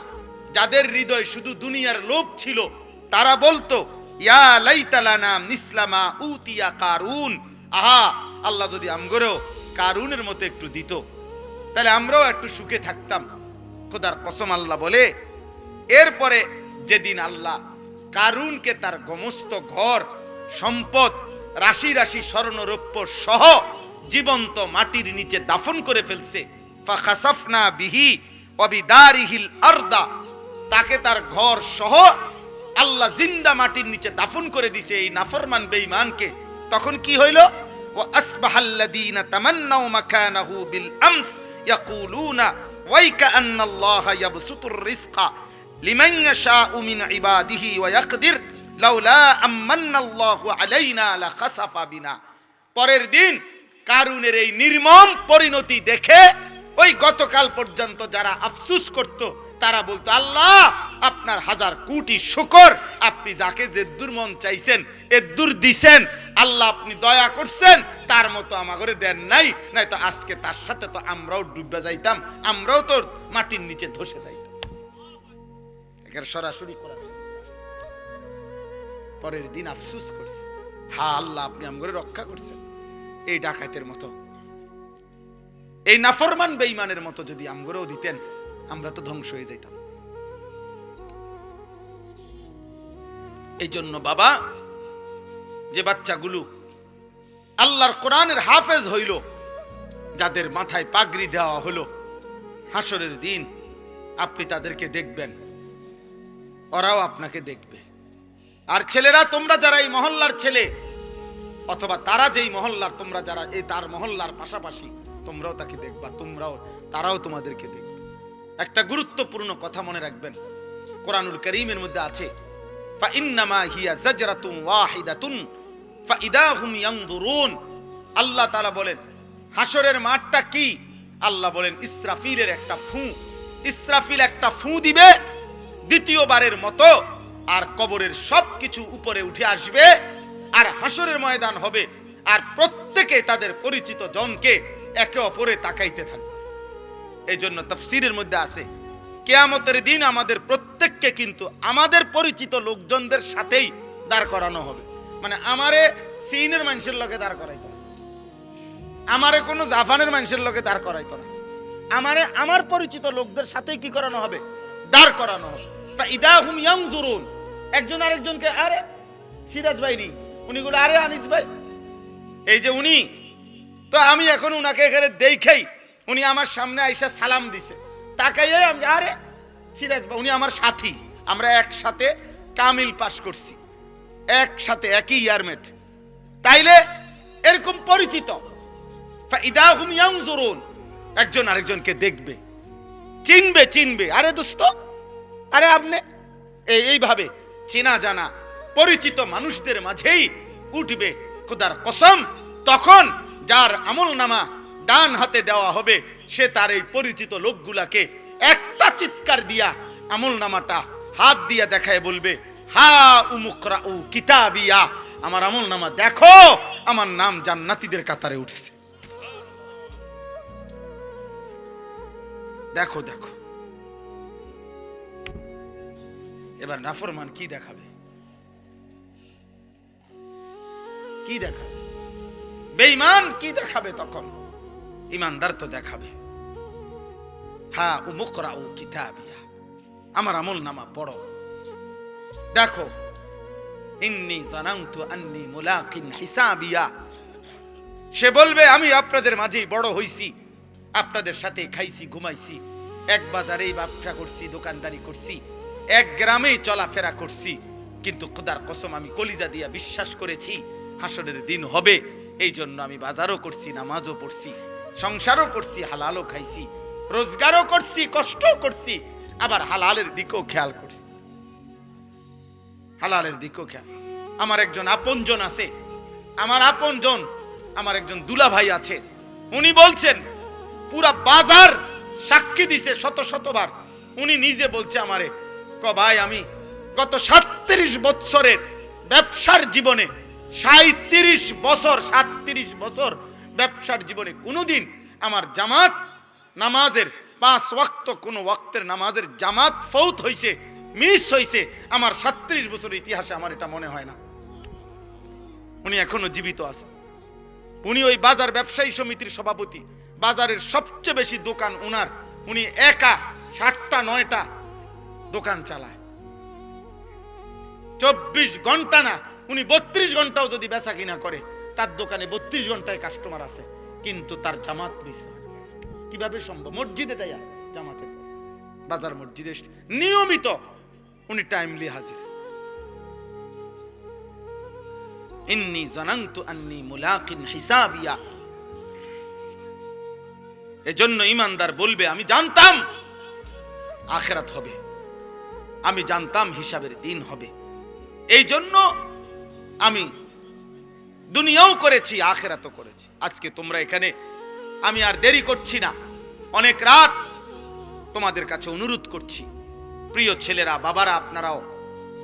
যাদের হৃদয় শুধু দুনিয়ার লোভ ছিল, তারা বলতো, ইয়া লাইতা লানা মিসলামা উতিয়া কারুন, আহা আল্লাহ যদি আমগরেও কারুনের মতো একটু দিত, তাহলে আমরাও একটু সুখে থাকতাম। খোদার কসম আল্লাহ বলে, এরপরে যেদিন আল্লাহ কারুনকে তার সমস্ত ঘর সম্পদ, রাশি রাশি স্বর্ণরৌপ্য সহ জীবন্ত মাটির নিচে দাফন করে ফেলছে, ফাখাসাফনা বিহি ওয়া বিদারিহিল আরদা, তাকে তার ঘর সহ আল্লাহ জিন্দা মাটির নিচে দাফন করে দিছে এই নাফরমান বেঈমানকে। তখন কি হইল? ওয়া আসবাহাল্লাযীনা তামান্নাউ মাকানাহু বিল আমস ইয়াকুলুনা ওয়াইকা আন্নাল্লাহা ইয়াবসুতুর রিজকা লিমান ইয়াশাউ মিন ইবাদিহি ওয়া ইয়াকদির লাউলা আমান্নাল্লাহু আলাইনা লাখাসাফা বিনা। পরের দিন কারুনের এই নির্মম পরিণতি দেখে ওই গতকাল পর্যন্ত যারা আফসোস করত, তারা বলতো, আল্লাহ আপনার হাজার কোটি শুকর, আপনি যাকে যে দুর্মন চাইছেন এ দূর দিছেন, আল্লাহ আপনি দয়া করছেন, তার মতো আমাগরে দেন নাই, নাই তো আজকে তার সাথে তো আমরাও ডুবে যাইতাম, আমরাও তো মাটির নিচে ধসে যাইতাম। এর সরাসরি করা। পরের দিন আফসোস করছে, হা আল্লাহ আপনি আমগরে রক্ষা করছেন। এই ডাকাতের মতো, এই নাফরমান বেঈমানের মতো যদি আমগরেও দিতেন, আমরা তো ধ্বংস হয়ে যাইতাম। এই জন্য বাবা, যে বাচ্চাগুলো আল্লাহর কোরআনের হাফেজ হইল, যাদের মাথায় পাগড়ি দেওয়া হলো, হাসরের দিন আপনি তাদেরকে দেখবেন, ওরাও আপনাকে দেখবে। আর ছেলেরা, তোমরা যারা এই মহল্লার ছেলে, অথবা তারা যেই মহল্লার, তোমরা যারা এই তার মহল্লার পাশাপাশি, তোমরাও তাকে দেখবা, তারাও তোমাদেরকে দেখবে। একটা গুরুত্বপূর্ণ কথা মনে রাখবেন, কোরআনুল কারীমের মধ্যে আছে, ফাইন্নামা হিয়া জাজরাতুন ওয়াহিদাতুন ফাইদাহুম ইয়ানজুরুন। আল্লাহ তাআলা বলেন, হাসরের মাঠটা কি? আল্লাহ বলেন, ইসরাফিলের একটা ফু। ইসরাফিল একটা ফু দিবে দ্বিতীয়বারের মতো, আর কবরের সবকিছু উপরে উঠে আসবে, আর হাসরের ময়দান হবে, আর প্রত্যেকে তাদের পরিচিত জনকে একে অপরে তাকাইতে থাকবে। এই জন্য তাফসীরের মধ্যে আছে, কিয়ামতের দিন আমাদের প্রত্যেককে কিন্তু আমাদের পরিচিত লোকজনদের সাথেই দাঁড় করানো হবে। মানে আমারে চীনের মানুষের লোকে দাঁড় করাইতো না, আমারে কোনো জাপানের মানুষের লোকে দাঁড় করাইতো না, আমারে আমার পরিচিত লোকদের সাথেই কি করানো হবে? দাঁড় করানো হবে। ফাইদাহুম ইয়ানজুরুন, একজন আরেকজনকে, আরে সিরাজ ভাই নি, উনি গুলো, আরে আনিস ভাই, এই যে উনি, তো আমি এখন উনাকে এখানে দেখেই উনি আমার সামনে আইসা সালাম দিছে, তাকাইয়ে আমি, আরে সিরাজ ভাই, উনি আমার সাথী, আমরা একসাথে কামিল পাস করছি, একসাথে একই ইয়ারমেট, তাইলে এরকম পরিচিত। ফাইদাহুম ইয়ানজুরুন, একজন আরেকজনকে দেখবে। চিনবে চিনবে। আরে দোস্ত, আরে আপনি এইভাবে চেনা জানা পরিচিত মানুষদের মাঝেই উঠবে খোদার কসম। তখন যার আমল নামা ডান হাতে দেওয়া হবে, সে তার এই পরিচিত লোকগুলাকে একটা চিৎকার দিয়া আমল নামাটা হাত দিয়া দেখায় বলবে, হা উমুকরাউ কিতাবিয়া, আমার আমল নামা দেখো, আমার নাম জান্নাতীদের কাতারে উঠছে। দেখো দেখো। এবার নাফরমান কি দেখাবে? কি দেখাবে? বেঈমান কি দেখাবে? তখন ইমানদার তো দেখাবে, হা উমুকরাউ কিতাবিয়া, আমার আমল নামা পড়ো, দেখো, ইন্নী জানানতু আন্নী মুলাকিন হিসাবিয়া। সে বলবে, আমি আপনাদের মাঝেই বড় হইছি, আপনাদের সাথে খাইছি ঘুমাইছি, এক বাজারেই ব্যবসা করছি, দোকানদারি করছি, এক গ্রামেই চলাফেরা করছি, কিন্তু খোদার কসম আমি কলিজা দিয়া বিশ্বাস করেছি হাসরের দিন হবে। এই জন্য আমি বাজারও করছি, নামাজও পড়ছি, সংসারও করছি, হালালও খাইছি, রোজগারও করছি, কষ্টও করছি, আবার হালালের দিকেও খেয়াল করছি, হালালের দিকেও খেয়াল। আমার একজন আপনজন আছে, আমার আপনজন, আমার একজন দুলা ভাই আছে, উনি বলছেন, পুরা বাজার সাক্ষী দিছে শত শতবার, উনি নিজে বলছে আমারে, ভাই আমি গত 37 বছরের ব্যবসার জীবনে 37 বছর ব্যবসার জীবনে কোনোদিন আমার জামাত নামাজের 5 ওয়াক্ত কোন ওয়াক্তের নামাজের জামাত ফৌত হইছে, মিস হইছে, আমার 37 বছরের ইতিহাসে আমার এটা মনে হয় না। উনি এখনো জীবিত আছে। উনি ওই বাজার ব্যবসায়ী সমিতির সভাপতি, বাজারের সবচেয়ে বেশি দোকান উনার, উনি একা 7টা 9টা দোকান চালায়, 24 ঘন্টা না, উনি 32 ঘন্টাও যদি বেচা কিনা করে, তার দোকানে 32 ঘন্টায় কাস্টমার আছে, কিন্তু তার জামাত মিস হয়। কিভাবে সম্ভব? মসজিদে যাইয়া জামাতে, বাজার মসজিদে নিয়মিত উনি টাইমলি হাজির। ইন্নী জানানতু আন্নী মুলাকিন হিসাবিয়া। এজন্য ইমানদার বলবে, আমি জানতাম আখিরাত হবে, আমি জানতাম হিসাবের দিন হবে, এই জন্য আমি দুনিয়াও করেছি, আখিরাতও করেছি। আজকে তোমরা এখানে, আমি আর দেরি করছি না, অনেক রাত তোমাদের কাছে অনুরোধ করছি, প্রিয় ছেলেরা, বাবারা, আপনারাও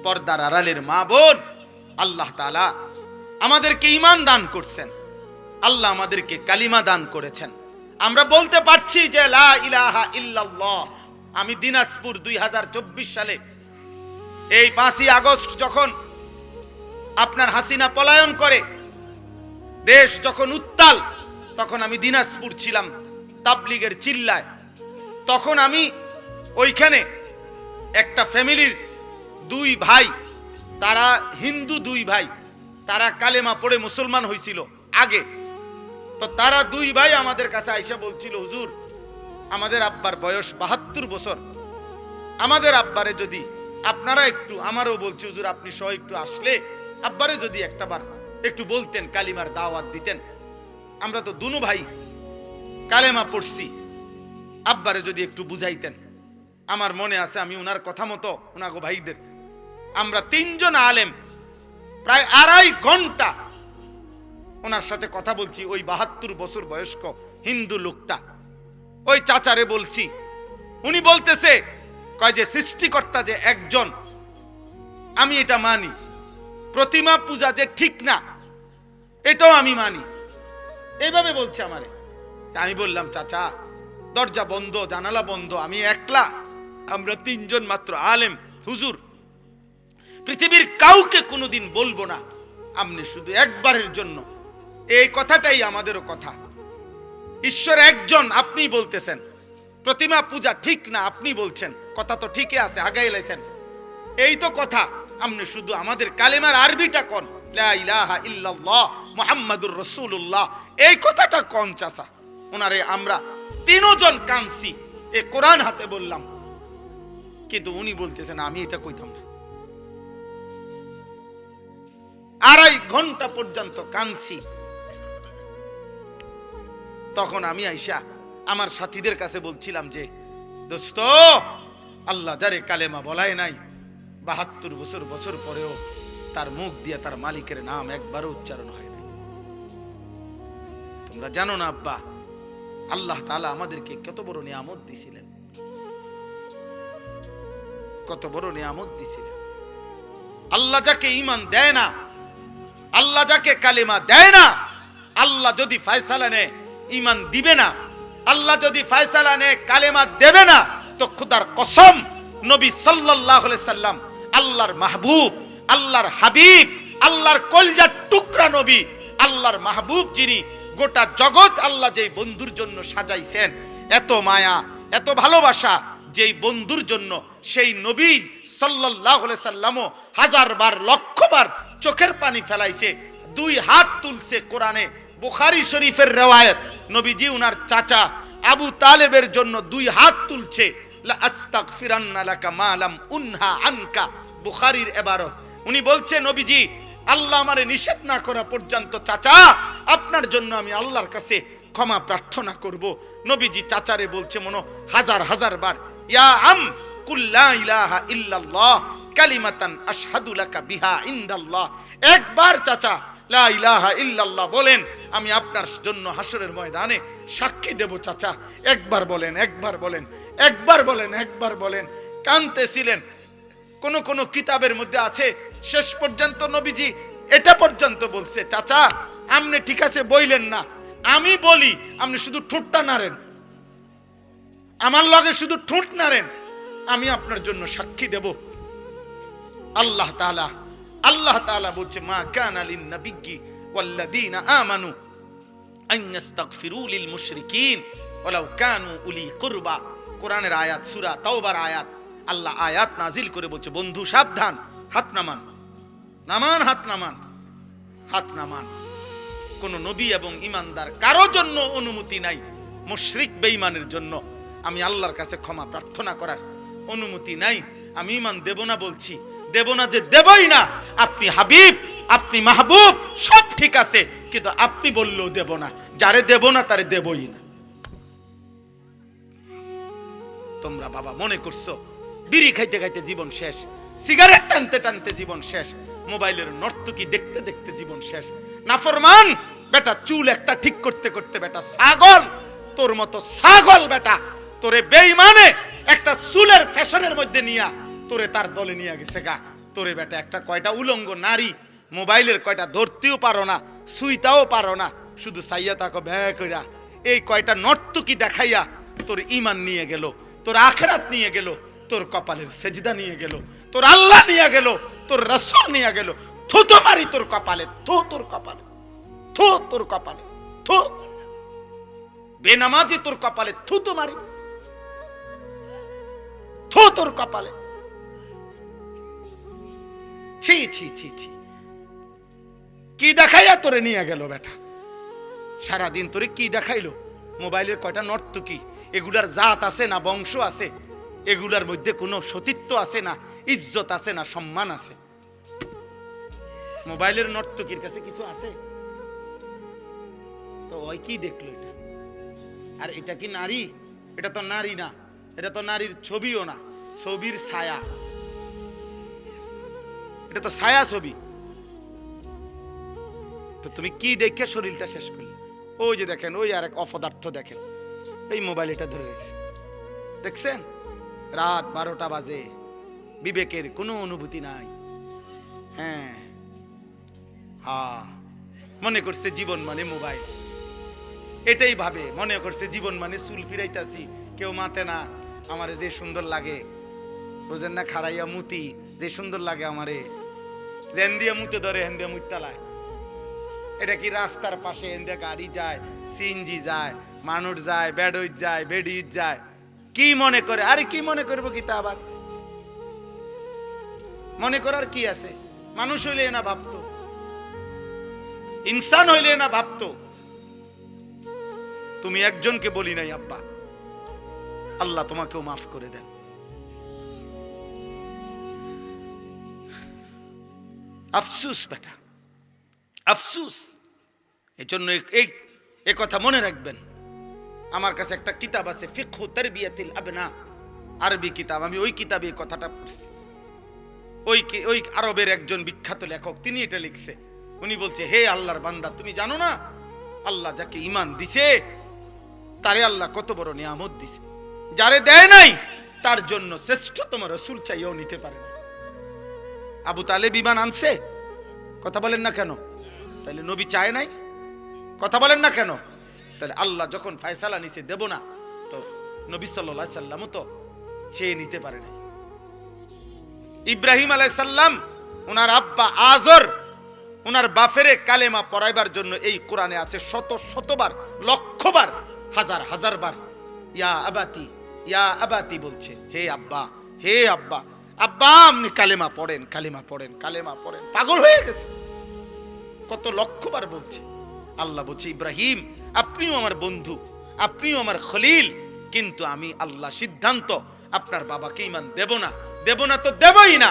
পর্দার আড়ালের মা বোন, আল্লাহ তাআলা আমাদেরকে ঈমান দান করছেন, আল্লাহ আমাদেরকে কালিমা দান করেছেন। আমরা বলতে পারছি যে লা ইলাহা ইল্লাল্লাহ। আমি দিনাজপুর 2024 সালে এই 5ই আগস্ট যখন আপনার হাসিনা পলায়ন করে, দেশ যখন উত্তাল, তখন আমি দিনাজপুর ছিলাম তাবলিগের চিল্লায়। তখন আমি ওইখানে একটা ফ্যামিলির 2 ভাই, তারা হিন্দু 2 ভাই, তারা কালেমা পড়ে মুসলমান হয়েছিল আগে। তো তারা 2 ভাই আমাদের কাছে আইসা বলছিল, হুজুর আমাদের আব্বার বয়স 72 বছর, আমাদের আব্বারে যদি আপনারা একটু, আমারও বলছি হুজুর আপনি সহ একটু আসলে আব্বারে যদি একটাবার একটু বলতেন, কালিমার দাওয়াত দিতেন, আমরা তো দুনো ভাই কালেমা পড়ছি, আব্বারে যদি একটু বুঝাইতেন। আমার মনে আছে আমি উনার কথা মতো, উনাগো ভাইদের, আমরা 3 জন আলেম প্রায় 2.5 ঘন্টা ওনার সাথে কথা বলছি। ওই 72 বছর বয়স্ক হিন্দু লোকটা, ওই চাচারে বলছি, উনি বলতেছে, কয় যে সৃষ্টিকর্তা যে একজন, আমি এটা মানি, প্রতিমা পূজা যে ঠিক না এটাও আমি মানি, এইভাবে বলছে আমারে। আমি বললাম, চাচা দরজা বন্ধ, জানালা বন্ধ, আমি একলা, আমরা 3 জন মাত্র আলেম, হুজুর পৃথিবীর কাউকে কোনোদিন বলবো না, আপনি শুধু একবারের জন্য, এই কথাটাই আমাদেরও কথা। ঈশ্বর একজন, আপনি বলতেছেন প্রতিমা পূজা ঠিক না, আপনি বলছেন, কথা তো ঠিকই আছে, আগাই লাইছেন, এই তো কথা, আপনি শুধু আমাদের কালেমার আরবিটা কোন, লা ইলাহা ইল্লাল্লাহ মুহাম্মাদুর রাসূলুল্লাহ, এই কথাটা কোন চাচা। ওনারে আমরা 3 জন কানছি, এই কোরআন হাতে বললাম, কিন্তু উনি বলতেছেন আমি এটা কইতাম না। 2.5 ঘন্টা পর্যন্ত কানছি। তখন আমি আইসা আমার সাথীদের কাছে বলছিলাম যে দোস্ত, আল্লাহ যারে কালেমা বলায় নাই ৭২ বছর পরেও তার মুখ দিয়ে তার মালিকের নাম একবারও উচ্চারণ হয় না। তোমরা জানো না আব্বা, আল্লাহ তাআলা আমাদেরকে কত বড় নিয়ামত দিছিলেন, কত বড় নিয়ামত দিছিলেন। আল্লাহ যাকে ঈমান দেয় না, আল্লাহ যাকে কালেমা দেয় না, আল্লাহ যদি ফয়সালা নেয় ঈমান দিবে না, আল্লাহ যদি ফয়সালা নেয় কালেমা দেবে না, তো খোদার কসম নবী সাল্লাল্লাহু আলাইহি সাল্লাম আল্লাহর মাহবুব, আল্লাহর হাবিব, আল্লাহর কলজার টুকরা নবী, আল্লাহর মাহবুব যিনি, গোটা জগৎ আল্লাহ যেই বন্ধুর জন্য সাজাইছেন, এত মায়া এত ভালোবাসা যেই বন্ধুর জন্য, সেই নবী সাল্লাল্লাহু আলাইহি সাল্লামও হাজারবার লক্ষবার চোখের পানি ফেলাইছে, 2 হাত তুলছে। কোরআনে বুখারী শরীফের রওয়ায়াত, নবীজি উনার চাচা আবু তালেবের জন্য 2 হাত তুলছে, লা আস্তাগফিরান্না লাকা মা লাম উনহা আনকা, বুখারীর ইবারত। উনি বলছে, নবীজি আল্লাহ আমারে নিষেধ না করা পর্যন্ত চাচা আপনার জন্য আমি আল্লাহর কাছে ক্ষমা প্রার্থনা করব। নবীজি চাচারে বলছে মনো হাজার হাজার বার, ইয়া আম কুল লা ইলাহা ইল্লাল্লাহ কালিমাতান আশহাদু লাকা বিহা ইনদাল্লাহ। একবার চাচা লা ইলাহা ইল্লাল্লাহ বলেন, আমি আপনার জন্য হাসরের ময়দানে সাক্ষী দেব। চাচা একবার বলেন, একবার বলেন, একবার বলেন, একবার বলেন। কাঁদতেছিলেন। কোন কিতাবের মধ্যে আছে শেষ পর্যন্ত নবীজি এটা পর্যন্ত বলছে, চাচা আপনি ঠিক আছে বইলেন না, আমি বলি, আপনি শুধু ঠোঁটটা নাড়েন, আমার লগে শুধু ঠোঁট নাড়েন, আমি আপনার জন্য সাক্ষী দেব। আল্লাহ তাআলা বলছে, মা কানা লিন নাবিয়্যি ওয়াল্লাযীনা আমানু আন ইস্তাগফিরু লিল মুশরিকিন ওয়ালাউ কানু উলি কুরবা। কোরআনের আয়াত, সূরা তাওবার আয়াত। আল্লাহ আয়াত নাজিল করে বলছে, বন্ধু সাবধান, হাত নামান, নামান, হাত নামান, হাত নামান। কোন নবী এবং ঈমানদার কারো জন্য অনুমতি নাই মুশরিক বেঈমানের জন্য আমি আল্লাহর কাছে ক্ষমা প্রার্থনা করার অনুমতি নাই। আমি ঈমান দেব না বলছি, দেব না যে দেবই না। আপনি হাবিব, আপনি মাহবুব, সব ঠিক আছে, কিন্তু আপনি বললেও দেব না। যারে দেব না তারে দেবই না। তোমরা বাবা মনে করছো বিড়ি খাইতে খাইতে জীবন শেষ, সিগারেট টানতে টানতে জীবন শেষ, মোবাইলের নর্তকী দেখতে দেখতে জীবন শেষ। নাফরমান বেটা, চুল একটা ঠিক করতে করতে বেটা ছাগল, তোর মতো ছাগল বেটা, তোরে বেঈমানে একটা চুলের ফ্যাশনের মধ্যে নিয়া তোরে তার দলে নিয়ে গেছে গা। তোরে বেটা একটা কয়টা উলঙ্গ নারী, মোবাইলের কয়টা ধরতেও পারো না, সুইতাও পারো না, শুধু সাইয়া তাকো ব্যয় কইরা, এই কয়টা নর্তকী দেখাইয়া তোর ঈমান নিয়ে গেল, তোর আখিরাত নিয়ে গেল, তোর কপালের সেজদা নিয়ে গেল, তোর আল্লাহ নিয়ে গেল, তোর রাসূল নিয়ে গেল। থু তো মারি তোর কপালে, থু তোর কপালে, থু তোর কপালে, থু বেনামাজি তোর কপালে, থু তো মারি, থু তোর কপালে। ছি ছি ছি ছি, কি দেখাইয়া তোরে নিয়ে গেল বেটা? সারাদিন তোরে কি দেখাইলো? মোবাইলের কয়টা নর্তকী, এগুলার জাত আছে না বংশ আছে? এগুলার মধ্যে কোনো সতীত্ব আছে না, ইজ্জত আছে না, সম্মান আছে? মোবাইলের নর্তকীর কাছে কিছু আছে? তো ওই কি দেখলো এটা? আর এটা কি নারী? এটা তো নারী না, এটা তো নারীর ছবিও না, ছবির ছায়া, এটা তো ছায়া ছবি। তো তুমি কি দেখে শরীরটা শেষ করলে? ওই যে দেখেন, ওই আর এক অপদার্থ দেখেন, এই মোবাইল এটা ধরে রেখেছে, দেখছেন? রাত 12টা বাজে, বিবেকের কোনো অনুভূতি নাই। হ্যাঁ হ্যাঁ, মনে করছে জীবন মানে মোবাইল, এটাই ভাবে, মনে করছে জীবন মানে চুল ফিরাইতাছি, কেউ মাতে না, আমারে যে সুন্দর লাগে, বুঝেন না, খাড়াইয়া মুতি, যে সুন্দর লাগে আমারে, জেন দিয়ে মুতে ধরে হেন দিয়ে মুতালায়। এটা কি রাস্তার পাশে হেন দিয়ে গাড়ি যায়, সিএনজি যায়, মানুষ যায়, বেডুইত যায়, বেডিত যায়, কি মনে করে? আরে কি মনে করবো কি তা? আবার মনে করার কি আছে? মানুষ হইলে না ভাবতো, ইনসান হইলে না ভাবতো। তুমি একজনকে বলি নাই আব্বা, আল্লাহ তোমাকেও মাফ করে দেন। আফসুস বেটা, আফসুস। এজন্য এই কথা মনে রাখবেন। আমার কাছে একটা কিতাব আছে, ফিকহু তারবিয়াতিল আবনা আরবি কিতাব, আমি ওই কিতাবে এই কথাটা পড়ছি। ওই আরবের একজন বিখ্যাত লেখক তিনি এটা লিখছে। উনি বলছে, হে আল্লাহর বান্দা, তুমি জানো না আল্লাহ যাকে ঈমান দিছে তারে আল্লাহ কত বড় নিয়ামত দিছে, যারে দেয় নাই তার জন্য শ্রেষ্ঠতম রাসূল চাইও নিতে পারে না। আবু তালেব ঈমান আনছে, কথা বলেন না কেন? তাহলে নবী চায় নাই, কথা বলেন না কেন? তাহলে আল্লাহ যখন ফয়সালা নিছে দেব না, তো নবী সাল্লাল্লাহু আলাইহি সাল্লামও তো চেয়ে নিতে পারে নাই। ইব্রাহিম আলাইহিস সালাম ওনার আব্বা আজর ওনার বাফেরে কালেমা পড়াইবার জন্য এই কোরআনে আছে শত শতবার, লক্ষবার, হাজার হাজার বার ইয়া আবাতি, ইয়া আবাতি বলছে, হে আব্বা, হে আব্বা, আব্বা আপনি কালেমা পড়েন, কালেমা পড়েন, কালেমা পড়েন। পাগল হয়ে গেছে, কত লক্ষবার বলছে। আল্লাহ বলছে, ইব্রাহিম আপনিও আমার বন্ধু, আপনিও আমার খলিল, কিন্তু আমি আল্লাহ সিদ্ধান্ত আপনার বাবাকে ঈমান দেব না, দেব না তো দেবই না,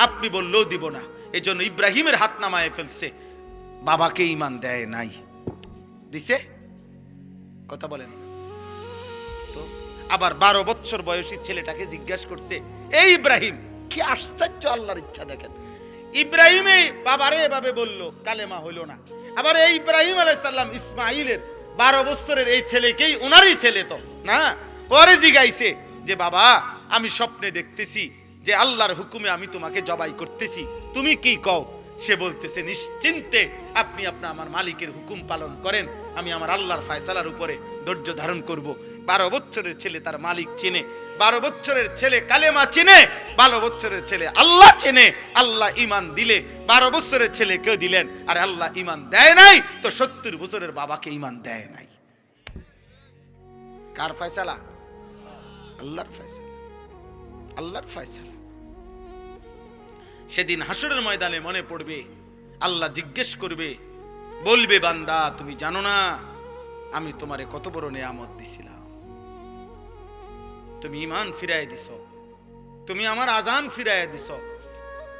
আপনি বললেও দিব না। এই জন্য ইব্রাহিমের হাত নামায় ফেলছে, বাবাকে ঈমান দেয় নাই, দিছে, কথা বলেন। তো আবার 12 বছর বয়সী ছেলেটাকে জিজ্ঞাসা করছে, এই ইব্রাহিম, কি আশ্চর্য আল্লাহর ইচ্ছা দেখেন, ইব্রাহিমে বাবারে এভাবে বলল, কালেমা হইল না। আবার এই ইব্রাহিম আলাইহিস সালাম ইসমাঈলের 12 বছরের এই ছেলেকেই, ওনারই ছেলে তো না, পরে জিগাইছে যে বাবা আমি স্বপ্নে দেখতেছি যে আল্লাহর হুকুমে আমি তোমাকে জবাই করতেছি, তুমি কি কও? সে বলতেছে, নিশ্চিন্তে আপনি আমার মালিকের হুকুম পালন করেন, আমি আমার আল্লাহর ফয়সালার উপরে ধৈর্য ধারণ করব। 12 বছরের ছেলে তার মালিক চেনে, 12 বছরের ছেলে কালেমা চেনে, 12 বছরের ছেলে আল্লাহ চেনে। আল্লাহ ঈমান দিলে 12 বছরের ছেলে কেউ দিলেন, আর আল্লাহ ঈমান দেয় নাই তো 70 বছরের বাবাকে ঈমান দেয় নাই। কার ফয়সালা? আল্লাহর ফয়সালা, আল্লাহর ফয়সালা। সেদিন হাসরের ময়দানে মনে পড়বে, আল্লাহ জিজ্ঞেস করবে, বলবে, বান্দা তুমি জানো না আমি তোমারে কত বড় নিয়ামত দিছিলাম, তুমি ঈমান ফিরায় দিছ, তুমি আমার আজান ফিরায় দিছ,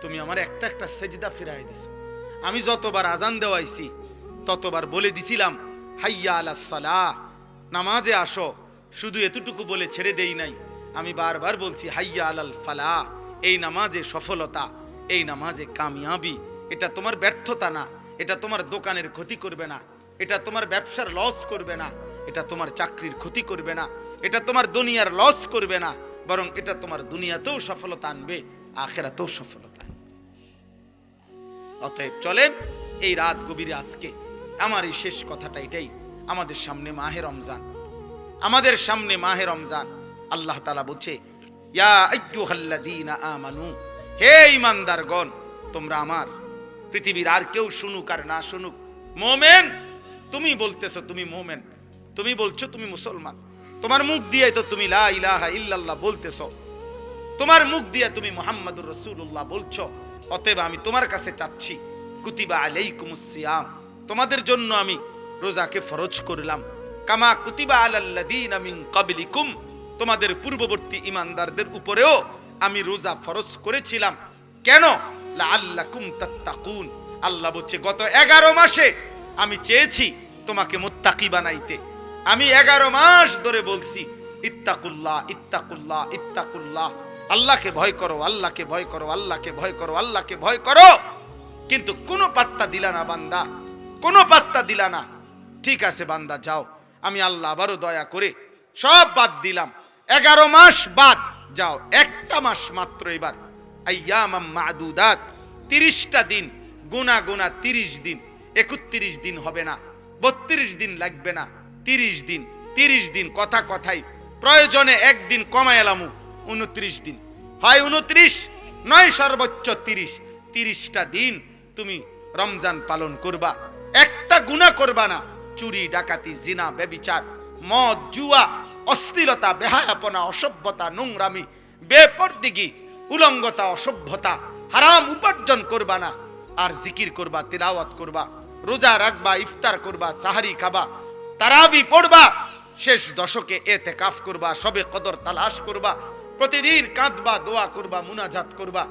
তুমি আমার একটা একটা সেজদা ফিরায় দিছ। আমি যতবার আজান দেওয়াইছি ততবার বলে দিছিলাম হাইয়া আলাস সালাহ, নামাজে আসো, শুধু এতটুকু বলে ছেড়ে দেই নাই, আমি বারবার বলছি হাইয়া আলাল ফালাহ, এই নামাজে সফলতা, এই নামাজে কামিয়াবি। এটা তোমার ব্যর্থতা না, এটা তোমার দোকানের ক্ষতি করবে না, এটা তোমার ব্যবসার লস করবে না, এটা তোমার চাকরির ক্ষতি করবে না, এটা তোমার দুনিয়ার লস করবে না, বরং এটা তোমার দুনিয়াতেও সফলতা আনবে, আখিরাতেও সফলতা আনবে। অতএব চলেন এই রাত গভীরে আজকে আমার এই শেষ কথাটা এটাই, আমাদের সামনে মাহে রমজান, আমাদের সামনে মাহে রমজান। আল্লাহ তাআলা বলছে, ইয়া আইয়ুহাল্লাযীনা আমানু, হে ঈমানদারগণ, তোমরা আমার, পৃথিবীর আর কেউ শুনুক আর না শুনুক, মুমিন, তুমি বলতেছো তুমি মুমিন, তুমি বলছো তুমি মুসলমান, তোমার মুখ দিয়ে তো তুমি লা ইলাহা ইল্লাল্লাহ বলতেছো, তোমার মুখ দিয়ে তুমি মুহাম্মাদুর রাসূলুল্লাহ বলছো। অতএব আমি তোমার কাছে চাচ্ছি, কুতিবা আলাইকুমুস সিয়াম, তোমাদের জন্য আমি রোজাকে ফরজ করলাম, কামা কুতিবা আলাল্লাযীনা মিন ক্বাবলিকুম, তোমাদের পূর্ববর্তী ঈমানদারদের উপরেও আমি রোজা ফরজ করেছিলাম। কেন? লাআল্লাকুম তাত্তাকুন, আল্লাহ বলছে গত 11 মাসে আমি চেয়েছি তোমাকে মুত্তাকি বানাইতে। আমি 11 মাস ধরে বলছি ইত্তাকুল্লাহ, ইত্তাকুল্লাহ, ইত্তাকুল্লাহ, আল্লাহকে ভয় করো, আল্লাহকে ভয় করো, আল্লাহকে ভয় করো, আল্লাহকে ভয় করো, কিন্তু কোনো পাত্তা দিলা না বান্দা, কোনো পাত্তা দিলা না। ঠিক আছে বান্দা যাও, আমি আল্লাহ আবারও দয়া করে সব বাদ দিলাম, 11 মাস বাদ, যাও একটা মাস মাত্র এবার, আইয়ামাম মাদুদাত, 30টা দিন গুনা গুনা, 30 দিন, 31 দিন হবে না, 32 দিন লাগবে না, 30 দিন, 30 দিন, কথা কথাই, প্রয়োজনে একদিন কমায় এলামু, 29 দিন, হয় 29 নয় সর্বোচ্চ 30, 30টা দিন তুমি রমজান পালন করবা, একটা গুনাহ করবা না, চুরি ডাকাতি জিনা ব্যভিচার মদ জুয়া অশ্লীলতা বেহায়াপনা অসভ্যতা নোংরামি বেপরদিগি উলঙ্গতা অসভ্যতা হারাম উপার্জন করবা না, আর জিকির করবা, তিলাওয়াত করবা, রোজা রাখবা, ইফতার করবা, সাহারি খাবা, তারাবি পড়বা, শেষ দশকে এতেকাফ করবা, সবে কদর তালাশ করবা, প্রতিদিন কাঁদবা, দোয়া করবা, মুনাজাত করবা,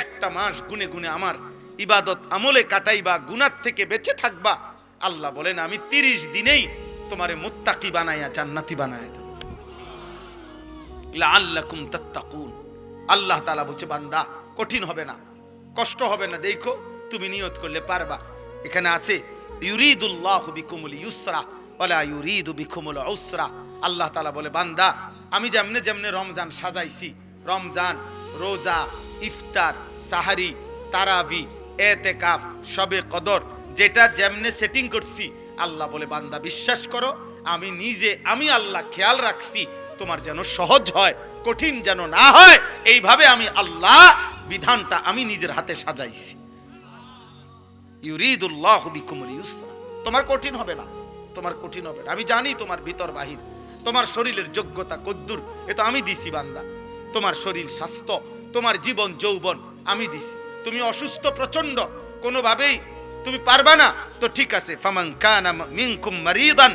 একটা মাস গুনে গুনে আমার ইবাদত আমলে কাটাইবা, গুনাহ থেকে বেঁচে থাকবা। আল্লাহ বলেন আমি 30 দিনেই তোমারে মুত্তাকি বানাইয়া জান্নাতি বানাইয়া দেব। লাআল্লাকুম তাত্তাকুন। আল্লাহ তাআলা বলছে বান্দা কঠিন হবে না, কষ্ট হবে না, দেখো তুমি নিয়ত করলে পারবা। এখানে আছে ইউরিদুল্লাহু বিকুমুল ইউসরা ওয়ালা ইউরিদু বিকুমুল উসরা। আল্লাহ তাআলা বলে বান্দা আমি যেমনে যেমনে রমজান সাজাইছি, রমজান, রোজা, ইফতার, সাহারি, তারাবি, এতেকাফ, শবে কদর, যেটা যেমনে সেটিং করছি, আল্লাহ বলে বান্দা বিশ্বাস করো আমি নিজে, আমি আল্লাহ খেয়াল রাখছি তোমার যেন সহজ হয়, কঠিন যেন না হয়। এইভাবে আমি আল্লাহ বিধানটা আমি নিজের হাতে সাজাইছি। ইউরিদুল্লাহু বিকুমুল ইউসরা, তোমার কঠিন হবে না, তোমার কঠিন হবে না। আমি জানি তোমার ভিতর বাহির, তোমার শরীরের যোগ্যতা কদ্দুর, এ তো আমি দিছি বান্দা। তোমার শরীর স্বাস্থ্য, তোমার জীবন যৌবন আমি দিছি। তুমি অসুস্থ প্রচন্ড, কোনোভাবেই তুমি পারবা না, তো ঠিক আছে, ফামান কানা মিনকুম মারিদান,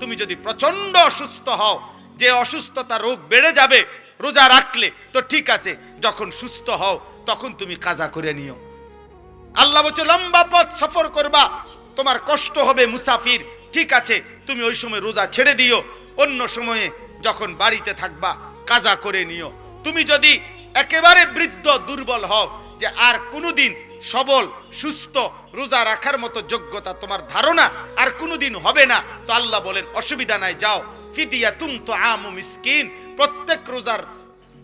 তুমি যদি প্রচন্ড অসুস্থ হও, যে অসুস্থতা রোগ বেড়ে যাবে রোজা রাখলে, তো ঠিক আছে, যখন সুস্থ হও তখন তুমি কাজা করে নিও। আল্লাহ বলছে লম্বা পথ সফর করবা, তোমার কষ্ট হবে মুসাফির, ঠিক আছে, তুমি ওই সময় রোজা ছেড়ে দিও, অন্য সময়ে যখন বাড়িতে থাকবা কাজা করে নিও। তুমি যদি একেবারে বৃদ্ধ দুর্বল হও, যে আর কোনোদিন সবল সুস্থ রোজা রাখার মতো যোগ্যতা তোমার ধারণা আর কোনোদিন হবে না, তো আল্লাহ বলেন অসুবিধা নাই, যাও ফিদিয়াতুম তুআমু মিসকিন, প্রত্যেক রোজার